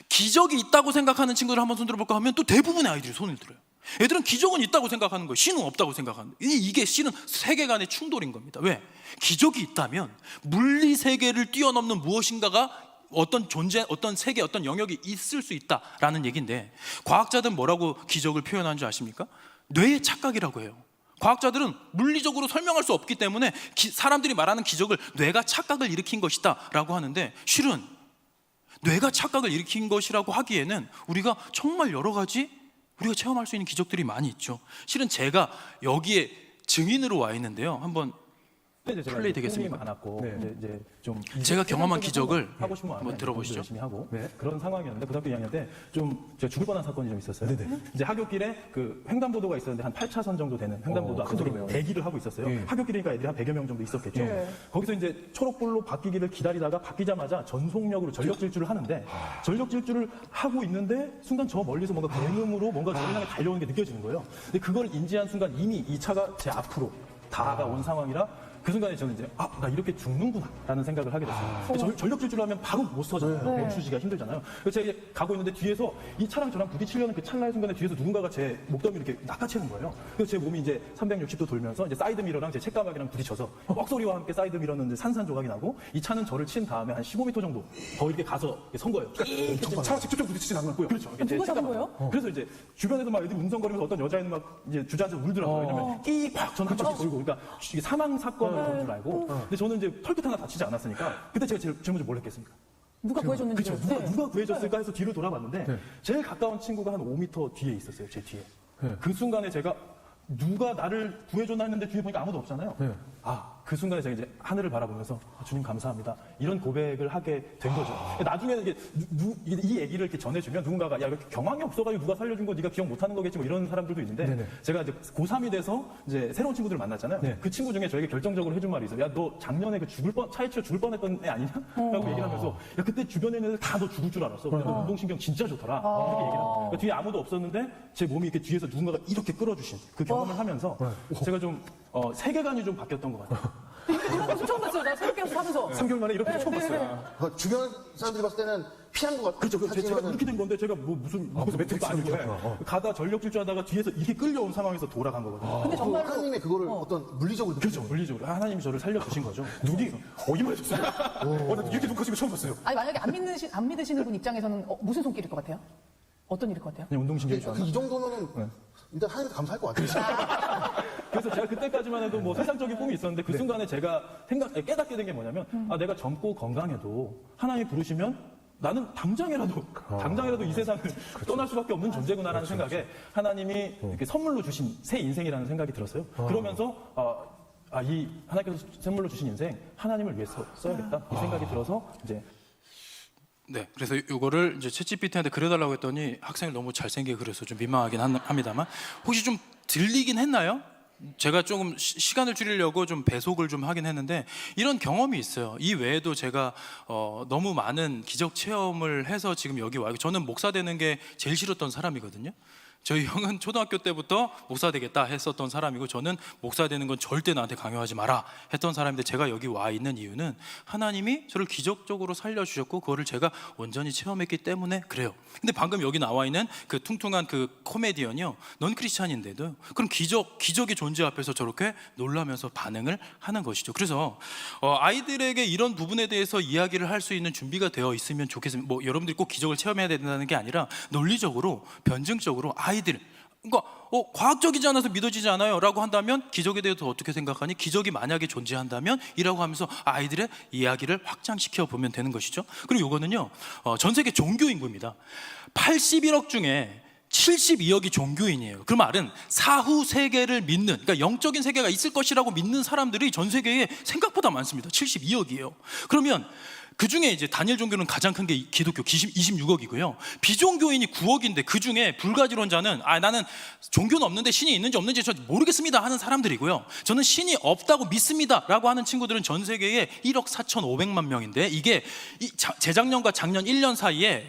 [SPEAKER 5] 기적이 있다고 생각하는 친구들 한번 손 들어볼까 하면 또 대부분의 아이들이 손을 들어요. 애들은 기적은 있다고 생각하는 거예요. 신은 없다고 생각하는 거예요. 이게 신은 세계관의 충돌인 겁니다. 왜? 기적이 있다면 물리 세계를 뛰어넘는 무엇인가가 어떤 존재, 어떤 세계, 어떤 영역이 있을 수 있다라는 얘기인데, 과학자들은 뭐라고 기적을 표현하는 줄 아십니까? 뇌의 착각이라고 해요. 과학자들은 물리적으로 설명할 수 없기 때문에 사람들이 말하는 기적을 뇌가 착각을 일으킨 것이다 라고 하는데, 실은 뇌가 착각을 일으킨 것이라고 하기에는 우리가 정말 여러 가지 우리가 체험할 수 있는 기적들이 많이 있죠. 실은 제가 여기에 증인으로 와 있는데요. 한번 플레이 되겠습니까?
[SPEAKER 6] 많았고 이제 좀
[SPEAKER 5] 제가 경험한 기적을
[SPEAKER 6] 하고 싶은 마음에
[SPEAKER 5] 한번 들어보시죠.
[SPEAKER 6] 열심히 하고 그런 상황이었는데, 고등학교 2학년 때 좀 제가 죽을 뻔한 사건이 좀 있었어요. 이제 하굣길에 그 횡단보도가 있었는데 한 8차선 정도 되는 횡단보도 앞에서 대기를 하고 있었어요. 하굣길이니까 애들이 한 100여 명 정도 있었겠죠. 거기서 이제 초록불로 바뀌기를 기다리다가 바뀌자마자 전속력으로 전력 질주를 하는데, 전력 질주를 하고 있는데 순간 저 멀리서 뭔가 굉음으로 뭔가 저를 향해 달려오는 게 느껴지는 거예요. 근데 그걸 인지한 순간 이미 이 차가 제 앞으로 다가온 상황이라, 그 순간에 저는 이제 나 이렇게 죽는구나 라는 생각을 하게 됐어요. 전력 질주를 하면 바로 못 서잖아요. 멈추기가 힘들잖아요. 그래서 제가 이제 가고 있는데 뒤에서 이 차랑 저랑 부딪히려는 그 찰나의 순간에 뒤에서 누군가가 제 목덜미를 이렇게 낚아채는 거예요. 그래서 제 몸이 이제 360도 돌면서 이제 사이드 미러랑 제 책가방이랑 부딪혀서 뻑소리와 함께 사이드 미러는 이제 산산조각이 나고, 이 차는 저를 친 다음에 한 15m 정도 더 이렇게 가서 선 거예요. 그러니까 차가 직접적으로 부딪히진 않았고요. 그렇죠.
[SPEAKER 7] 누가 잡은 거예요?
[SPEAKER 6] 그래서 이제 주변에서 막 애들이 웅성거리면서 어떤 여자애는 막 이제 주저앉아서 울더라고요. 왜냐면 끼팍 저는 한 바퀴 돌고, 그러니까 이게 사망 사건을 그런 줄 알고. 근데 저는 이제 털끝 하나 다치지 않았으니까 그때 제가 제일 먼저 뭘 했겠습니까?
[SPEAKER 7] 누가 구해줬는지.
[SPEAKER 6] 그렇죠. 누가 구해줬을까 해서 뒤로 돌아봤는데 제일 가까운 친구가 한 5m 뒤에 있었어요. 제 뒤에. 그 순간에 제가 누가 나를 구해줬나 했는데 주위에 보니까 아무도 없잖아요. 그 순간에 제가 이제 하늘을 바라보면서 주님 감사합니다. 이런 고백을 하게 된 거죠. 나중에는 이게 이 얘기를 이렇게 전해주면 누군가가 야, 이렇게 경황이 없어가지고 누가 살려준 거 네가 기억 못하는 거겠지 뭐 이런 사람들도 있는데 제가 이제 고3이 돼서 이제 새로운 친구들을 만났잖아요. 그 친구 중에 저에게 결정적으로 해준 말이 있어요. 야, 너 작년에 그 차에 치여 죽을 뻔했던 애 아니냐? 라고 얘기를 하면서 야, 그때 주변에 있는 애들 다 너 죽을 줄 알았어. 근데 너 운동신경 진짜 좋더라. 이렇게 얘기를 합니다. 그러니까 뒤에 아무도 없었는데 제 몸이 이렇게 뒤에서 누군가가 이렇게 끌어주신 그 경험을 하면서 제가 좀 세계관이 좀 바뀌었던 것 같아요.
[SPEAKER 7] 이런 모습 처음 봤어요. 나 새롭게 하면서.
[SPEAKER 6] 3개월 만에 이렇게 처음 봤어요.
[SPEAKER 8] 주변 사람들이 봤을 때는 피한 것 같아요.
[SPEAKER 6] 그렇죠. 제가 그렇게 된 건데 제가 무슨 매트릭스 아니고 가다 전력 질주하다가 뒤에서 이게 끌려온 상황에서 돌아간 거거든요.
[SPEAKER 7] 근데 정말로
[SPEAKER 8] 하나님의 그거를 어떤 물리적으로
[SPEAKER 6] 그렇죠. 물리적으로 하나님이 저를 살려주신 거죠. 눈이 이만해졌어요. 나 이렇게 눈 커진 거 처음 봤어요.
[SPEAKER 7] 아니 만약에 안 믿으시는 분 입장에서는 무슨 손길일 것 같아요? 어떤 일일 것 같아요?
[SPEAKER 6] 그냥 운동신경이 좋았나?
[SPEAKER 8] 이 정도면은 일단 하나님께 감사할 것 같아요.
[SPEAKER 6] 그래서 제가 그때까지만 해도 뭐 세상적인 꿈이 있었는데 그 순간에 제가 깨닫게 된 게 뭐냐면 내가 젊고 건강해도 하나님이 부르시면 나는 당장이라도 이 세상을 떠날 수밖에 없는 존재구나라는 생각에 하나님이 이렇게 선물로 주신 새 인생이라는 생각이 들었어요. 그러면서 이 하나님께서 선물로 주신 인생 하나님을 위해서 써야겠다 이 생각이 들어서 이제
[SPEAKER 5] 네, 그래서 이거를 이제 챗GPT한테 그려달라고 했더니 학생이 너무 잘생기게 그려서 좀 민망하긴 합니다만 혹시 좀 들리긴 했나요? 제가 조금 시간을 줄이려고 좀 배속을 좀 하긴 했는데 이런 경험이 있어요. 이 외에도 제가 너무 많은 기적 체험을 해서 지금 여기 와요. 저는 목사 되는 게 제일 싫었던 사람이거든요. 저희 형은 초등학교 때부터 목사 되겠다 했었던 사람이고 저는 목사 되는 건 절대 나한테 강요하지 마라 했던 사람인데 제가 여기 와 있는 이유는 하나님이 저를 기적적으로 살려주셨고 그거를 제가 온전히 체험했기 때문에 그래요. 근데 방금 여기 나와 있는 그 퉁퉁한 그 코미디언이요, 넌 크리스찬인데도 그럼 기적의 존재 앞에서 저렇게 놀라면서 반응을 하는 것이죠. 그래서 아이들에게 이런 부분에 대해서 이야기를 할 수 있는 준비가 되어 있으면 좋겠습니다. 뭐 여러분들이 꼭 기적을 체험해야 된다는 게 아니라 논리적으로 변증적으로 아이들, 그러니까 과학적이지 않아서 믿어지지 않아요 라고 한다면 기적에 대해서 어떻게 생각하니? 기적이 만약에 존재한다면? 이라고 하면서 아이들의 이야기를 확장시켜 보면 되는 것이죠. 그리고 이거는요 전 세계 종교 인구입니다. 81억 중에 72억이 종교인이에요. 그 말은 사후 세계를 믿는, 그러니까 영적인 세계가 있을 것이라고 믿는 사람들이 전 세계에 생각보다 많습니다. 72억이에요. 그러면 그 중에 이제 단일 종교는 가장 큰 게 기독교 26억이고요. 비종교인이 9억인데 그 중에 불가지론자는 나는 종교는 없는데 신이 있는지 없는지 저 모르겠습니다 하는 사람들이고요. 저는 신이 없다고 믿습니다라고 하는 친구들은 전 세계에 1억 4,500만 명인데 이게 재작년과 작년 1년 사이에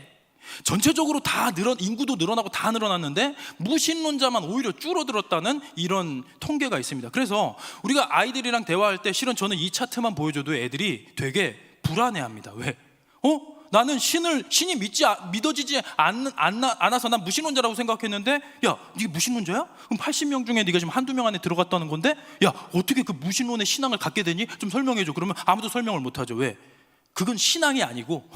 [SPEAKER 5] 전체적으로 다 인구도 늘어나고 다 늘어났는데 무신론자만 오히려 줄어들었다는 이런 통계가 있습니다. 그래서 우리가 아이들이랑 대화할 때 실은 저는 이 차트만 보여줘도 애들이 되게 불안해합니다. 왜? 나는 신이 믿어지지 않아서 난 무신론자라고 생각했는데 야, 네가 무신론자야? 그럼 80명 중에 네가 지금 한두 명 안에 들어갔다는 건데 야, 어떻게 그 무신론의 신앙을 갖게 되니? 좀 설명해줘. 그러면 아무도 설명을 못하죠. 왜? 그건 신앙이 아니고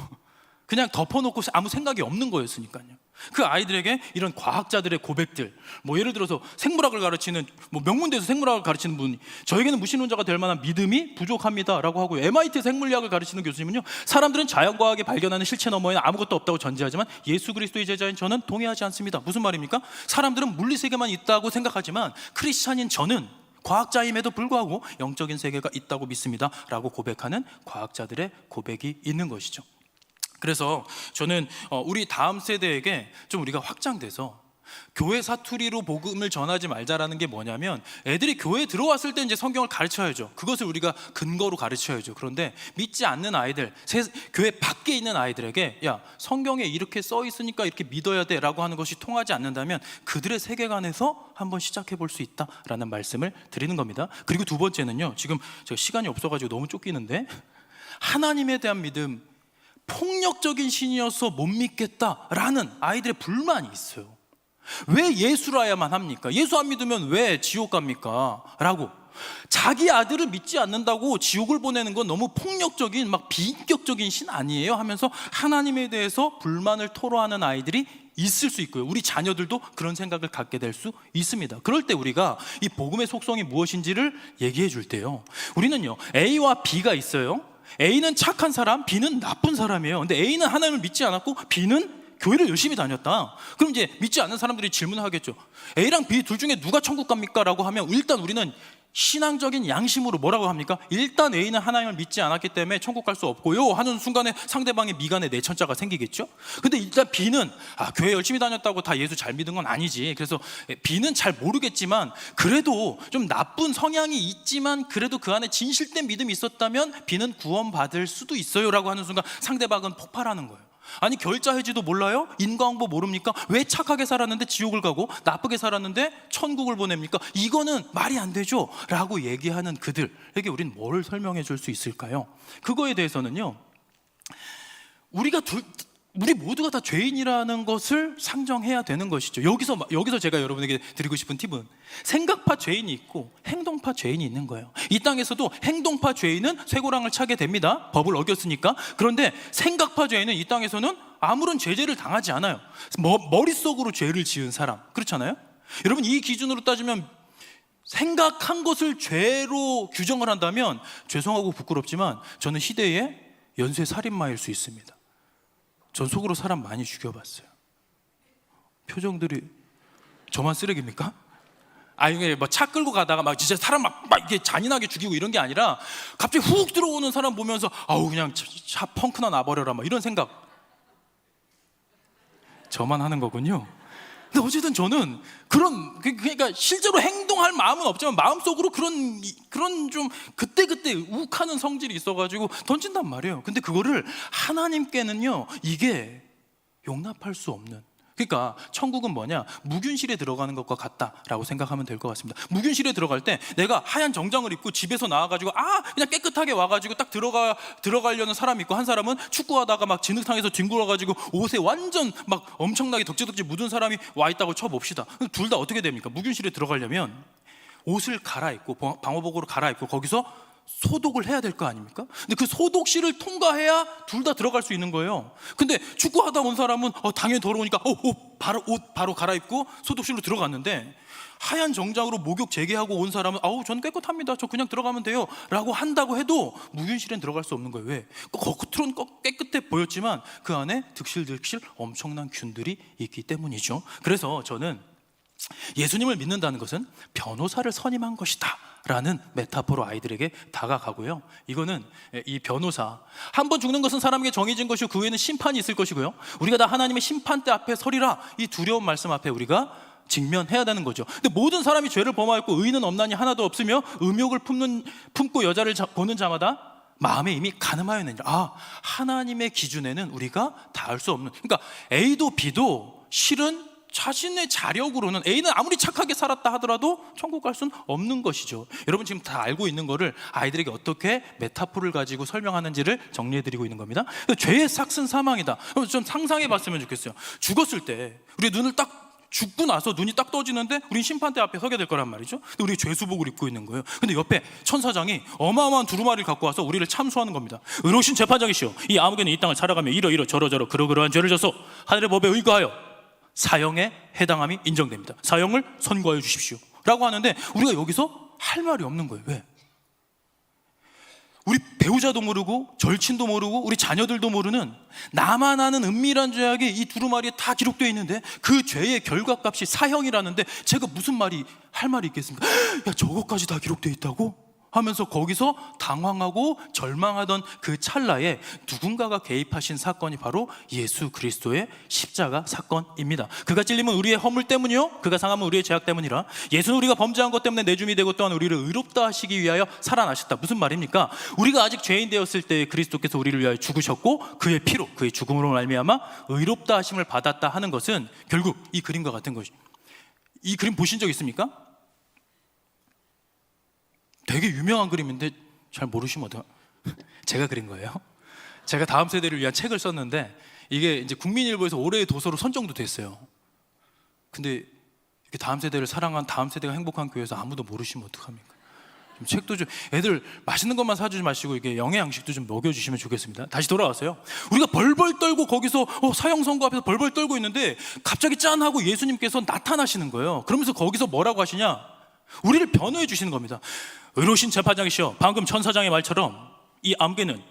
[SPEAKER 5] 그냥 덮어놓고 아무 생각이 없는 거였으니까요. 그 아이들에게 이런 과학자들의 고백들, 뭐 예를 들어서 생물학을 가르치는 명문대에서 생물학을 가르치는 분이 저에게는 무신론자가 될 만한 믿음이 부족합니다라고 하고 MIT 생물리학을 가르치는 교수님은요, 사람들은 자연과학이 발견하는 실체 너머에는 아무것도 없다고 전제하지만 예수 그리스도의 제자인 저는 동의하지 않습니다. 무슨 말입니까? 사람들은 물리세계만 있다고 생각하지만 크리스찬인 저는 과학자임에도 불구하고 영적인 세계가 있다고 믿습니다 라고 고백하는 과학자들의 고백이 있는 것이죠. 그래서 저는 우리 다음 세대에게 좀 우리가 확장돼서 교회 사투리로 복음을 전하지 말자라는 게 뭐냐면 애들이 교회에 들어왔을 때 이제 성경을 가르쳐야죠. 그것을 우리가 근거로 가르쳐야죠. 그런데 믿지 않는 아이들, 교회 밖에 있는 아이들에게 야, 성경에 이렇게 써 있으니까 이렇게 믿어야 돼 라고 하는 것이 통하지 않는다면 그들의 세계관에서 한번 시작해 볼 수 있다라는 말씀을 드리는 겁니다. 그리고 두 번째는요, 지금 제가 시간이 없어가지고 너무 쫓기는데 하나님에 대한 믿음, 폭력적인 신이어서 못 믿겠다라는 아이들의 불만이 있어요. 왜 예수라야만 합니까? 예수 안 믿으면 왜 지옥 갑니까? 라고. 자기 아들을 믿지 않는다고 지옥을 보내는 건 너무 폭력적인 막 비인격적인 신 아니에요? 하면서 하나님에 대해서 불만을 토로하는 아이들이 있을 수 있고요. 우리 자녀들도 그런 생각을 갖게 될 수 있습니다. 그럴 때 우리가 이 복음의 속성이 무엇인지를 얘기해 줄 때요, 우리는요 A와 B가 있어요. A는 착한 사람, B는 나쁜 사람이에요. 근데 A는 하나님을 믿지 않았고 B는 교회를 열심히 다녔다. 그럼 이제 믿지 않는 사람들이 질문을 하겠죠. A랑 B 둘 중에 누가 천국 갑니까? 라고 하면 일단 우리는 신앙적인 양심으로 뭐라고 합니까? 일단 A는 하나님을 믿지 않았기 때문에 천국 갈 수 없고요 하는 순간에 상대방의 미간에 내천자가 생기겠죠. 근데 일단 B는 교회 열심히 다녔다고 다 예수 잘 믿은 건 아니지. 그래서 B는 잘 모르겠지만 그래도 좀 나쁜 성향이 있지만 그래도 그 안에 진실된 믿음이 있었다면 B는 구원받을 수도 있어요 라고 하는 순간 상대방은 폭발하는 거예요. 아니 결자해지도 몰라요? 인과응보 모릅니까? 왜 착하게 살았는데 지옥을 가고 나쁘게 살았는데 천국을 보냅니까? 이거는 말이 안 되죠 라고 얘기하는 그들에게 우리는 뭘 설명해 줄 수 있을까요? 그거에 대해서는요, 우리 모두가 다 죄인이라는 것을 상정해야 되는 것이죠. 여기서 제가 여러분에게 드리고 싶은 팁은 생각파 죄인이 있고 행동파 죄인이 있는 거예요. 이 땅에서도 행동파 죄인은 쇠고랑을 차게 됩니다. 법을 어겼으니까. 그런데 생각파 죄인은 이 땅에서는 아무런 죄를 당하지 않아요. 머릿속으로 죄를 지은 사람, 그렇잖아요. 여러분, 이 기준으로 따지면 생각한 것을 죄로 규정을 한다면 죄송하고 부끄럽지만 저는 희대의 연쇄 살인마일 수 있습니다. 전 속으로 사람 많이 죽여봤어요. 표정들이 저만 쓰레기입니까? 이게 뭐 차 끌고 가다가 막 진짜 사람 막 이렇게 잔인하게 죽이고 이런 게 아니라 갑자기 훅 들어오는 사람 보면서 그냥 차 펑크나 나버려라 막 이런 생각. 저만 하는 거군요. 근데 어쨌든 저는 그러니까 실제로 행동할 마음은 없지만 마음속으로 그런 좀 그때그때 욱하는 성질이 있어가지고 던진단 말이에요. 근데 그거를 하나님께는요, 이게 용납할 수 없는, 그러니까 천국은 뭐냐, 무균실에 들어가는 것과 같다라고 생각하면 될 것 같습니다. 무균실에 들어갈 때 내가 하얀 정장을 입고 집에서 나와가지고 그냥 깨끗하게 와가지고 딱 들어가려는 사람이 있고, 한 사람은 축구하다가 막 진흙탕에서 뒹굴어가지고 옷에 완전 막 엄청나게 덕지덕지 묻은 사람이 와 있다고 쳐봅시다. 둘 다 어떻게 됩니까? 무균실에 들어가려면 옷을 갈아입고 방호복으로 갈아입고 거기서 소독을 해야 될 거 아닙니까? 근데 그 소독실을 통과해야 둘 다 들어갈 수 있는 거예요. 근데 축구하다 온 사람은 당연히 더러우니까 옷 바로 갈아입고 소독실로 들어갔는데, 하얀 정장으로 목욕 재개하고 온 사람은 저는 깨끗합니다, 저 그냥 들어가면 돼요 라고 한다고 해도 무균실엔 들어갈 수 없는 거예요. 왜? 겉으로는 깨끗해 보였지만 그 안에 득실득실 엄청난 균들이 있기 때문이죠. 그래서 저는 예수님을 믿는다는 것은 변호사를 선임한 것이다 라는 메타포로 아이들에게 다가가고요, 이거는 이 변호사, 한 번 죽는 것은 사람에게 정해진 것이고 그 후에는 심판이 있을 것이고요, 우리가 다 하나님의 심판대 앞에 서리라, 이 두려운 말씀 앞에 우리가 직면해야 되는 거죠. 근데 모든 사람이 죄를 범하였고 의인은 없나니 하나도 없으며 음욕을 품고 여자를 보는 자마다 마음에 이미 가늠하였느니라. 하나님의 기준에는 우리가 닿을 수 없는, 그러니까 A도 B도 실은 자신의 자력으로는, A는 아무리 착하게 살았다 하더라도 천국 갈 수는 없는 것이죠. 여러분 지금 다 알고 있는 거를 아이들에게 어떻게 메타포를 가지고 설명하는지를 정리해드리고 있는 겁니다. 죄의 삭은 사망이다. 좀 상상해 봤으면 좋겠어요. 죽었을 때 우리 눈을 딱, 죽고 나서 눈이 딱 떠지는데 우린 심판대 앞에 서게 될 거란 말이죠. 근데 우리 죄수복을 입고 있는 거예요. 근데 옆에 천사장이 어마어마한 두루마리를 갖고 와서 우리를 참수하는 겁니다. 의로우신 재판장이시오, 이 아무개는 이 땅을 살아가며 이러 저러 그러그러한 죄를 져서 하늘의 법에 의거하여 사형에 해당함이 인정됩니다. 사형을 선고하여 주십시오 라고 하는데 우리가 여기서 할 말이 없는 거예요. 왜? 우리 배우자도 모르고 절친도 모르고 우리 자녀들도 모르는 나만 아는 은밀한 죄악이 이 두루마리에 다 기록되어 있는데 그 죄의 결과값이 사형이라는데 제가 무슨 할 말이 있겠습니까? 야, 저것까지 다 기록되어 있다고? 하면서 거기서 당황하고 절망하던 그 찰나에 누군가가 개입하신 사건이 바로 예수 그리스도의 십자가 사건입니다. 그가 찔림은 우리의 허물 때문이요 그가 상함은 우리의 죄악 때문이라. 예수는 우리가 범죄한 것 때문에 내줌이 되고 또한 우리를 의롭다 하시기 위하여 살아나셨다. 무슨 말입니까? 우리가 아직 죄인 되었을 때 그리스도께서 우리를 위하여 죽으셨고 그의 피로, 그의 죽음으로 말미암아 의롭다 하심을 받았다 하는 것은 결국 이 그림과 같은 것이. 이 그림 보신 적 있습니까? 되게 유명한 그림인데 잘 모르시면 제가 그린 거예요. 제가 다음 세대를 위한 책을 썼는데 이게 이제 국민일보에서 올해의 도서로 선정도 됐어요. 근데 이렇게 다음 세대를 사랑한, 다음 세대가 행복한 교회에서 아무도 모르시면 어떡합니까? 좀 책도 좀, 애들 맛있는 것만 사주지 마시고 이게 영의 양식도 좀 먹여주시면 좋겠습니다. 다시 돌아와서요, 우리가 벌벌 떨고 거기서 사형 선고 앞에서 벌벌 떨고 있는데 갑자기 짠 하고 예수님께서 나타나시는 거예요. 그러면서 거기서 뭐라고 하시냐, 우리를 변호해 주시는 겁니다. 의로우신 재판장이시여, 방금 천사장의 말처럼 이 암개는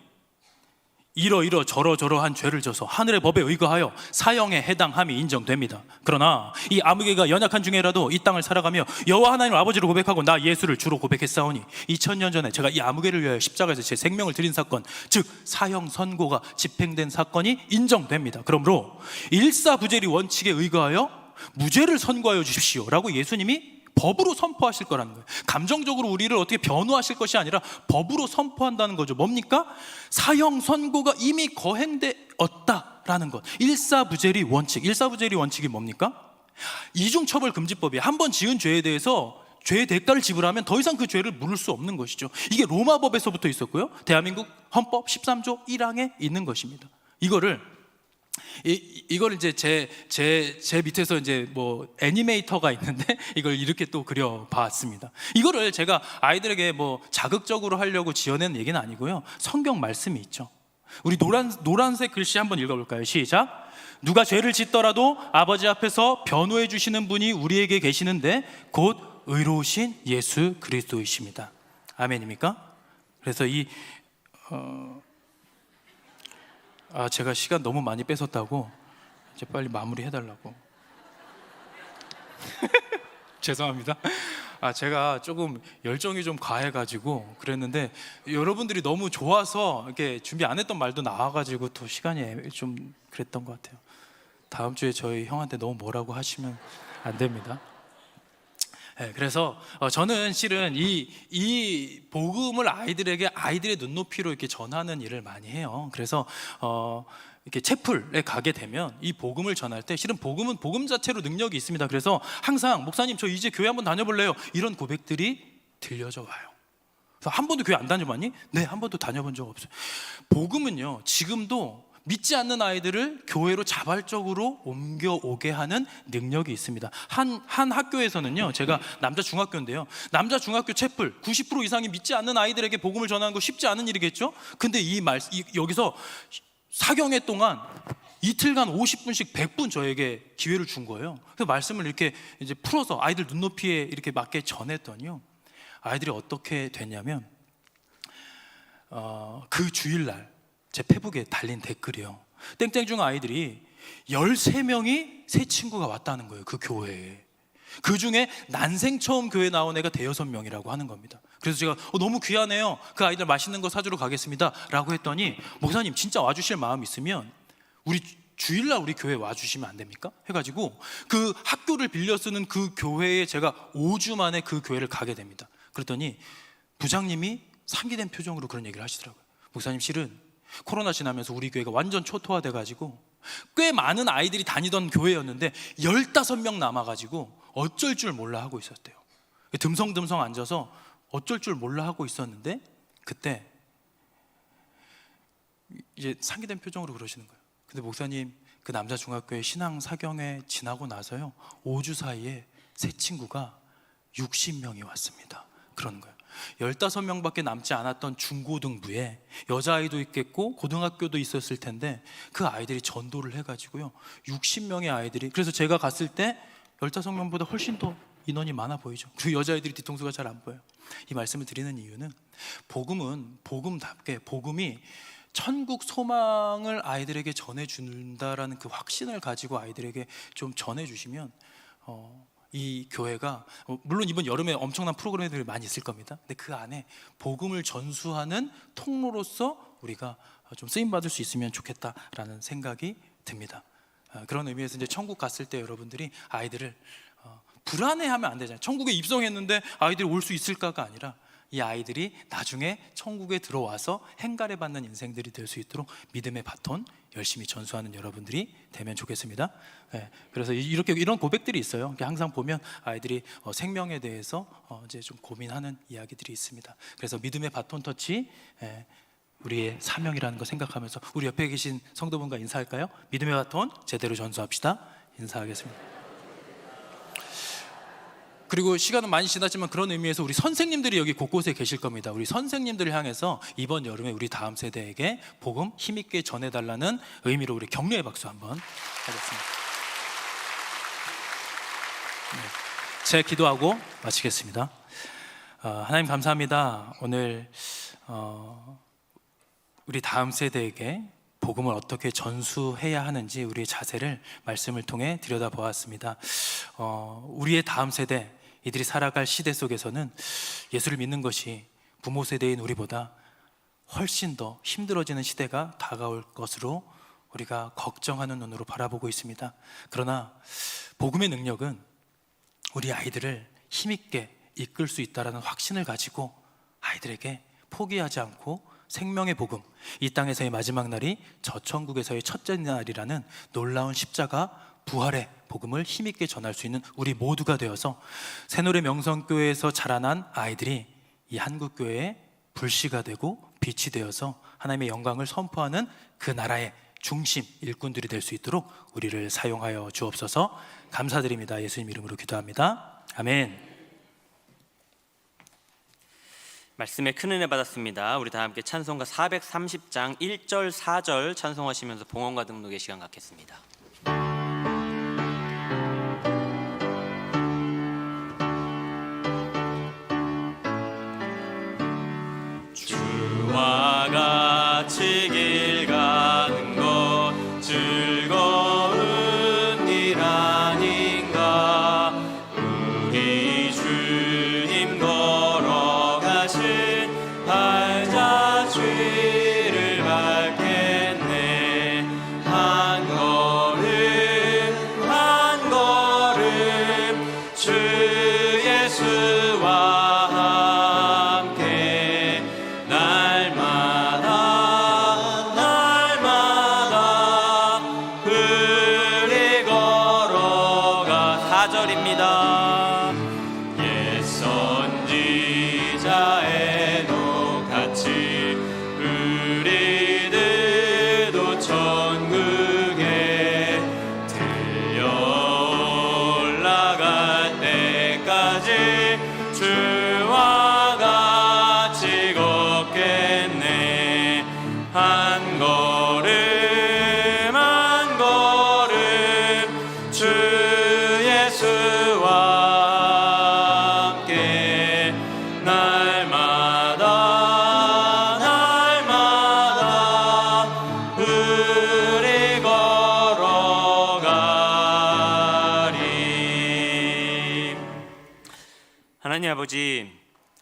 [SPEAKER 5] 이러이러 저러저러한 죄를 져서 하늘의 법에 의거하여 사형에 해당함이 인정됩니다. 그러나 이 아무개가 연약한 중에라도 이 땅을 살아가며 여호와 하나님을 아버지로 고백하고 나 예수를 주로 고백했사오니 2000년 전에 제가 이 아무개를 위하여 십자가에서 제 생명을 드린 사건, 즉 사형 선고가 집행된 사건이 인정됩니다. 그러므로 일사부재리 원칙에 의거하여 무죄를 선고하여 주십시오 라고 예수님이 법으로 선포하실 거라는 거예요. 감정적으로 우리를 어떻게 변호하실 것이 아니라 법으로 선포한다는 거죠. 뭡니까? 사형 선고가 이미 거행되었다라는 것. 일사부재리 원칙. 일사부재리 원칙이 뭡니까? 이중처벌금지법이 한 번 지은 죄에 대해서 죄의 대가를 지불하면 더 이상 그 죄를 물을 수 없는 것이죠. 이게 로마법에서부터 있었고요. 대한민국 헌법 13조 1항에 있는 것입니다. 이걸 이제 제 밑에서 이제 뭐 애니메이터가 있는데 이걸 이렇게 또 그려봤습니다. 이거를 제가 아이들에게 뭐 자극적으로 하려고 지어낸 얘기는 아니고요. 성경 말씀이 있죠. 우리 노란색 글씨 한번 읽어볼까요? 시작. 누가 죄를 짓더라도 아버지 앞에서 변호해 주시는 분이 우리에게 계시는데 곧 의로우신 예수 그리스도이십니다. 아멘입니까? 그래서 제가 시간 너무 많이 뺏었다고 이제 빨리 마무리해달라고. 죄송합니다. 제가 조금 열정이 좀 가해가지고 그랬는데 여러분들이 너무 좋아서 이렇게 준비 안 했던 말도 나와가지고 또 시간이 좀 그랬던 것 같아요. 다음 주에 저희 형한테 너무 뭐라고 하시면 안 됩니다. 네, 그래서 저는 실은 이 복음을 아이들에게 아이들의 눈높이로 이렇게 전하는 일을 많이 해요. 그래서 이렇게 채플에 가게 되면 이 복음을 전할 때 실은 복음은 복음 자체로 능력이 있습니다. 그래서 항상 목사님 저 이제 교회 한번 다녀볼래요? 이런 고백들이 들려져 와요. 그래서 한 번도 교회 안 다녀봤니? 네, 한 번도 다녀본 적 없어요. 복음은요 지금도 믿지 않는 아이들을 교회로 자발적으로 옮겨오게 하는 능력이 있습니다. 한 학교에서는요, 제가 남자 중학교인데요, 남자 중학교 채플 90% 이상이 믿지 않는 아이들에게 복음을 전하는 거 쉽지 않은 일이겠죠? 근데 여기서 4경회 동안 이틀간 50분씩 100분 저에게 기회를 준 거예요. 그래서 말씀을 이렇게 이제 풀어서 아이들 눈높이에 이렇게 맞게 전했더니요, 아이들이 어떻게 됐냐면 그 주일날 제 페북에 달린 댓글이요, 땡땡중 아이들이 13명이 새 친구가 왔다는 거예요. 그 교회에. 그 중에 난생 처음 교회 나온 애가 5-6명이라고 하는 겁니다. 그래서 제가 너무 귀하네요, 그 아이들 맛있는 거 사주러 가겠습니다 라고 했더니, 목사님 진짜 와주실 마음 있으면 우리 주일날 우리 교회 와주시면 안 됩니까? 해가지고 그 학교를 빌려 쓰는 그 교회에 제가 5주 만에 그 교회를 가게 됩니다. 그랬더니 부장님이 상기된 표정으로 그런 얘기를 하시더라고요. 목사님 실은 코로나 지나면서 우리 교회가 완전 초토화돼가지고 꽤 많은 아이들이 다니던 교회였는데 15명 남아가지고 어쩔 줄 몰라 하고 있었대요. 듬성듬성 앉아서 어쩔 줄 몰라 하고 있었는데 그때 이제 상기된 표정으로 그러시는 거예요. 근데 목사님 그 남자 중학교의 신앙 사경회 지나고 나서요 5주 사이에 새 친구가 60명이 왔습니다. 그러는 거예요. 15명밖에 남지 않았던 중고등부에 여자아이도 있겠고 고등학교도 있었을 텐데 그 아이들이 전도를 해가지고요 60명의 아이들이, 그래서 제가 갔을 때 15명보다 훨씬 더 인원이 많아 보이죠. 그리고 여자아이들이 뒤통수가 잘 안 보여요. 이 말씀을 드리는 이유는 복음은 복음답게, 복음이 천국 소망을 아이들에게 전해준다라는 그 확신을 가지고 아이들에게 좀 전해주시면 이 교회가, 물론 이번 여름에 엄청난 프로그램들이 많이 있을 겁니다. 근데 그 안에 복음을 전수하는 통로로서 우리가 좀 쓰임받을 수 있으면 좋겠다라는 생각이 듭니다. 그런 의미에서 이제 천국 갔을 때 여러분들이 아이들을 불안해하면 안 되잖아요. 천국에 입성했는데 아이들이 올 수 있을까가 아니라 이 아이들이 나중에 천국에 들어와서 행가래 받는 인생들이 될 수 있도록 믿음의 바톤 열심히 전수하는 여러분들이 되면 좋겠습니다. 네, 그래서 이런 고백들이 있어요. 항상 보면 아이들이 생명에 대해서 이제 좀 고민하는 이야기들이 있습니다. 그래서 믿음의 바톤 터치, 우리의 사명이라는 거 생각하면서 우리 옆에 계신 성도분과 인사할까요? 믿음의 바톤 제대로 전수합시다. 인사하겠습니다. 그리고 시간은 많이 지났지만 그런 의미에서 우리 선생님들이 여기 곳곳에 계실 겁니다. 우리 선생님들을 향해서 이번 여름에 우리 다음 세대에게 복음 힘있게 전해달라는 의미로 우리 격려의 박수 한번 하겠습니다. 네, 제가 기도하고 마치겠습니다. 하나님 감사합니다. 오늘 우리 다음 세대에게 복음을 어떻게 전수해야 하는지 우리의 자세를 말씀을 통해 들여다보았습니다. 우리의 다음 세대, 이들이 살아갈 시대 속에서는 예수를 믿는 것이 부모 세대인 우리보다 훨씬 더 힘들어지는 시대가 다가올 것으로 우리가 걱정하는 눈으로 바라보고 있습니다. 그러나 복음의 능력은 우리 아이들을 힘있게 이끌 수 있다는 확신을 가지고 아이들에게 포기하지 않고 생명의 복음, 이 땅에서의 마지막 날이 저 천국에서의 첫째 날이라는 놀라운 십자가 부활의 복음을 힘있게 전할 수 있는 우리 모두가 되어서 새노래 명성교회에서 자라난 아이들이 이 한국교회의 불씨가 되고 빛이 되어서 하나님의 영광을 선포하는 그 나라의 중심 일꾼들이 될 수 있도록 우리를 사용하여 주옵소서. 감사드립니다. 예수님 이름으로 기도합니다. 아멘.
[SPEAKER 3] 말씀에 큰 은혜 받았습니다. 우리 다 함께 찬송가 430장 1절 4절 찬송하시면서 봉헌과 등록의 시간 갖겠습니다. 주와 같이 길 가는 것 즐거운 일 아닌가. 우리 주님 걸어가신 발자취를 밟겠네. 한 걸음 한 걸음 주 예수와 함께 날마다 우리 걸어가. 4절입니다. 옛 선지자에도 같이 우리들도 천국에 들려 올라갈 때까지 주와 같이 걷겠네. 한 걸음 한 걸음 주 예수와 함께 날마다 우리 걸어가리. 하나님 아버지,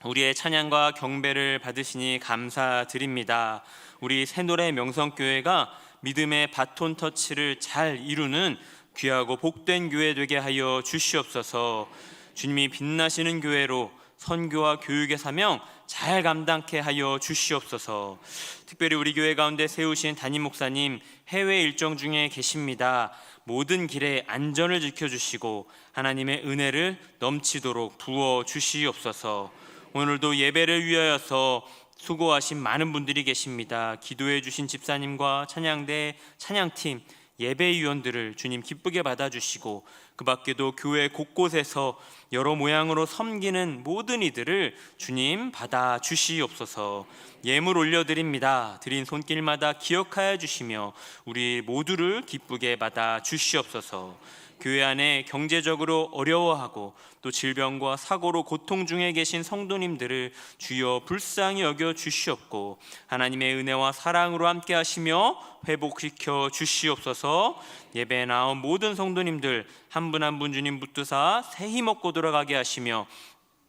[SPEAKER 3] 우리의 찬양과 경배를 받으시니 감사드립니다. 우리 새노래 명성교회가 믿음의 바톤 터치를 잘 이루는 귀하고 복된 교회 되게 하여 주시옵소서. 주님이 빛나시는 교회로 선교와 교육의 사명 잘 감당케 하여 주시옵소서. 특별히 우리 교회 가운데 세우신 담임 목사님 해외 일정 중에 계십니다. 모든 길에 안전을 지켜주시고 하나님의 은혜를 넘치도록 부어 주시옵소서. 오늘도 예배를 위하여서 수고하신 많은 분들이 계십니다. 기도해 주신 집사님과 찬양대, 찬양팀, 예배위원들을 주님 기쁘게 받아주시고 그 밖에도 교회 곳곳에서 여러 모양으로 섬기는 모든 이들을 주님 받아주시옵소서. 예물 올려드립니다. 드린 손길마다 기억하여 주시며 우리 모두를 기쁘게 받아주시옵소서. 교회 안에 경제적으로 어려워하고 또 질병과 사고로 고통 중에 계신 성도님들을 주여 불쌍히 여겨 주시옵고 하나님의 은혜와 사랑으로 함께 하시며 회복시켜 주시옵소서. 예배에 나온 모든 성도님들 한 분 한 분 주님 붙드사 새 힘 얻고 돌아가게 하시며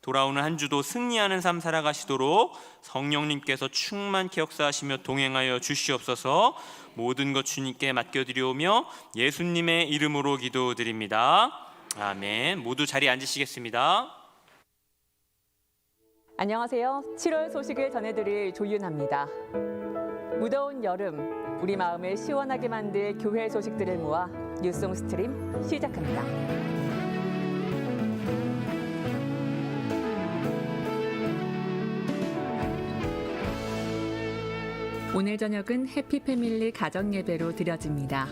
[SPEAKER 3] 돌아오는 한 주도 승리하는 삶 살아가시도록 성령님께서 충만케 역사하시며 동행하여 주시옵소서. 모든 것 주님께 맡겨드리오며 예수님의 이름으로 기도드립니다. 아멘. 모두 자리에 앉으시겠습니다.
[SPEAKER 9] 안녕하세요. 7월 소식을 전해드릴 조윤아입니다. 무더운 여름, 우리 마음을 시원하게 만들 교회 소식들을 모아 뉴송 스트림 시작합니다. 오늘 저녁은 해피패밀리 가정예배로 드려집니다.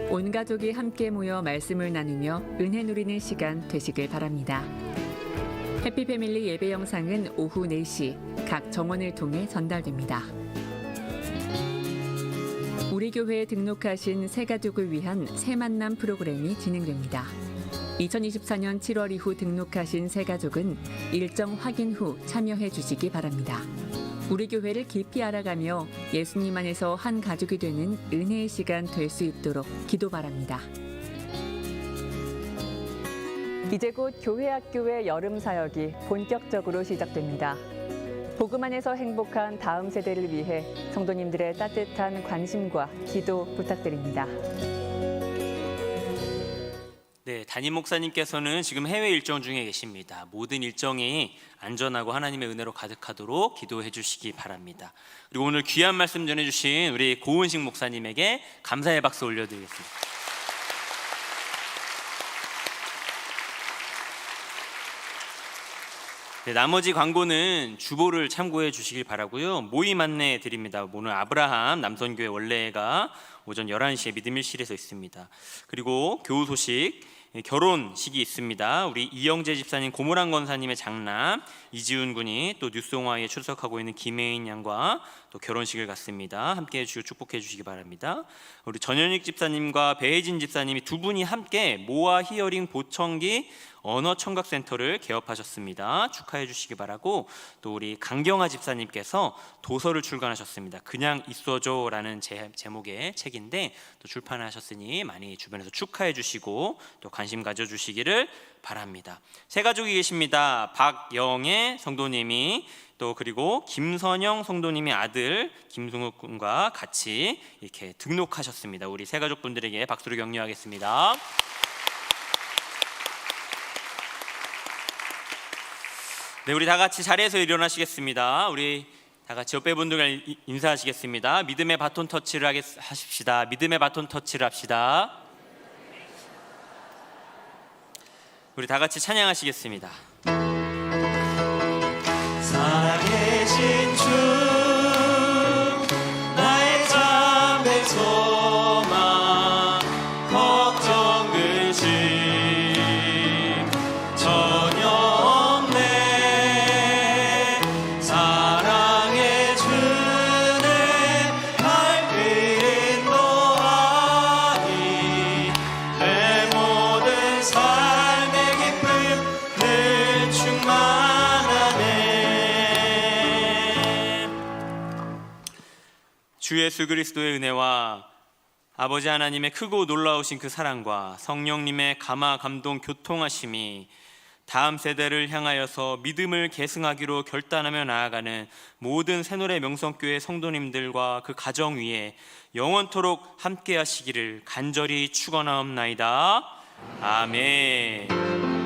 [SPEAKER 9] 온 가족이 함께 모여 말씀을 나누며 은혜 누리는 시간 되시길 바랍니다. 해피패밀리 예배 영상은 오후 4시 각 정원을 통해 전달됩니다. 우리 교회에 등록하신 새 가족을 위한 새 만남 프로그램이 진행됩니다. 2024년 7월 이후 등록하신 새 가족은 일정 확인 후 참여해 주시기 바랍니다. 우리 교회를 깊이 알아가며 예수님 안에서 한 가족이 되는 은혜의 시간 될 수 있도록 기도 바랍니다. 이제 곧 교회 학교의 여름 사역이 본격적으로 시작됩니다. 복음 안에서 행복한 다음 세대를 위해 성도님들의 따뜻한 관심과 기도 부탁드립니다.
[SPEAKER 3] 네, 담임 목사님께서는 지금 해외 일정 중에 계십니다. 모든 일정이 안전하고 하나님의 은혜로 가득하도록 기도해 주시기 바랍니다. 그리고 오늘 귀한 말씀 전해주신 우리 고은식 목사님에게 감사의 박수 올려드리겠습니다. 네, 나머지 광고는 주보를 참고해 주시길 바라고요. 모임 안내 드립니다. 오늘 아브라함 남선교회 원래가 오전 11시에 믿음일실에서 있습니다. 그리고 교우 소식, 결혼식이 있습니다. 우리 이영재 집사님, 고모랑 권사님의 장남 이지훈 군이 또 뉴스홍화에 출석하고 있는 김혜인 양과 또 결혼식을 갖습니다. 함께해 주시고 축복해 주시기 바랍니다. 우리 전현익 집사님과 배혜진 집사님이 두 분이 함께 모아 히어링 보청기 언어청각센터를 개업하셨습니다. 축하해 주시기 바라고, 또 우리 강경화 집사님께서 도서를 출간하셨습니다. 그냥 있어줘 라는 제목의 책인데 또 출판하셨으니 많이 주변에서 축하해 주시고 또 관심 가져주시기를 바랍니다. 세 가족이 계십니다. 박영애 성도님이, 또 그리고 김선영 성도님의 아들 김승욱 군과 같이 이렇게 등록하셨습니다. 우리 세 가족분들에게 박수로 격려하겠습니다. 네, 우리 다 같이 자리에서 일어나시겠습니다. 우리 다 같이 옆에 분들과 인사하시겠습니다. 믿음의 바톤 터치를 하십시다. 믿음의 바톤 터치를 합시다. 우리 다 같이 찬양하시겠습니다.
[SPEAKER 4] 살아계신 주 나의 잠든 소망 걱정 근심 전혀 없네. 사랑의 주내 발길은 노하니 내 모든 삶의 기쁨 늘 충만하네.
[SPEAKER 3] 주 예수 그리스도의 은혜와 아버지 하나님의 크고 놀라우신 그 사랑과 성령님의 감화 감동 교통하심이 다음 세대를 향하여서 믿음을 계승하기로 결단하며 나아가는 모든 새노래 명성교회 성도님들과 그 가정 위에 영원토록 함께 하시기를 간절히 축원하옵나이다. 아멘.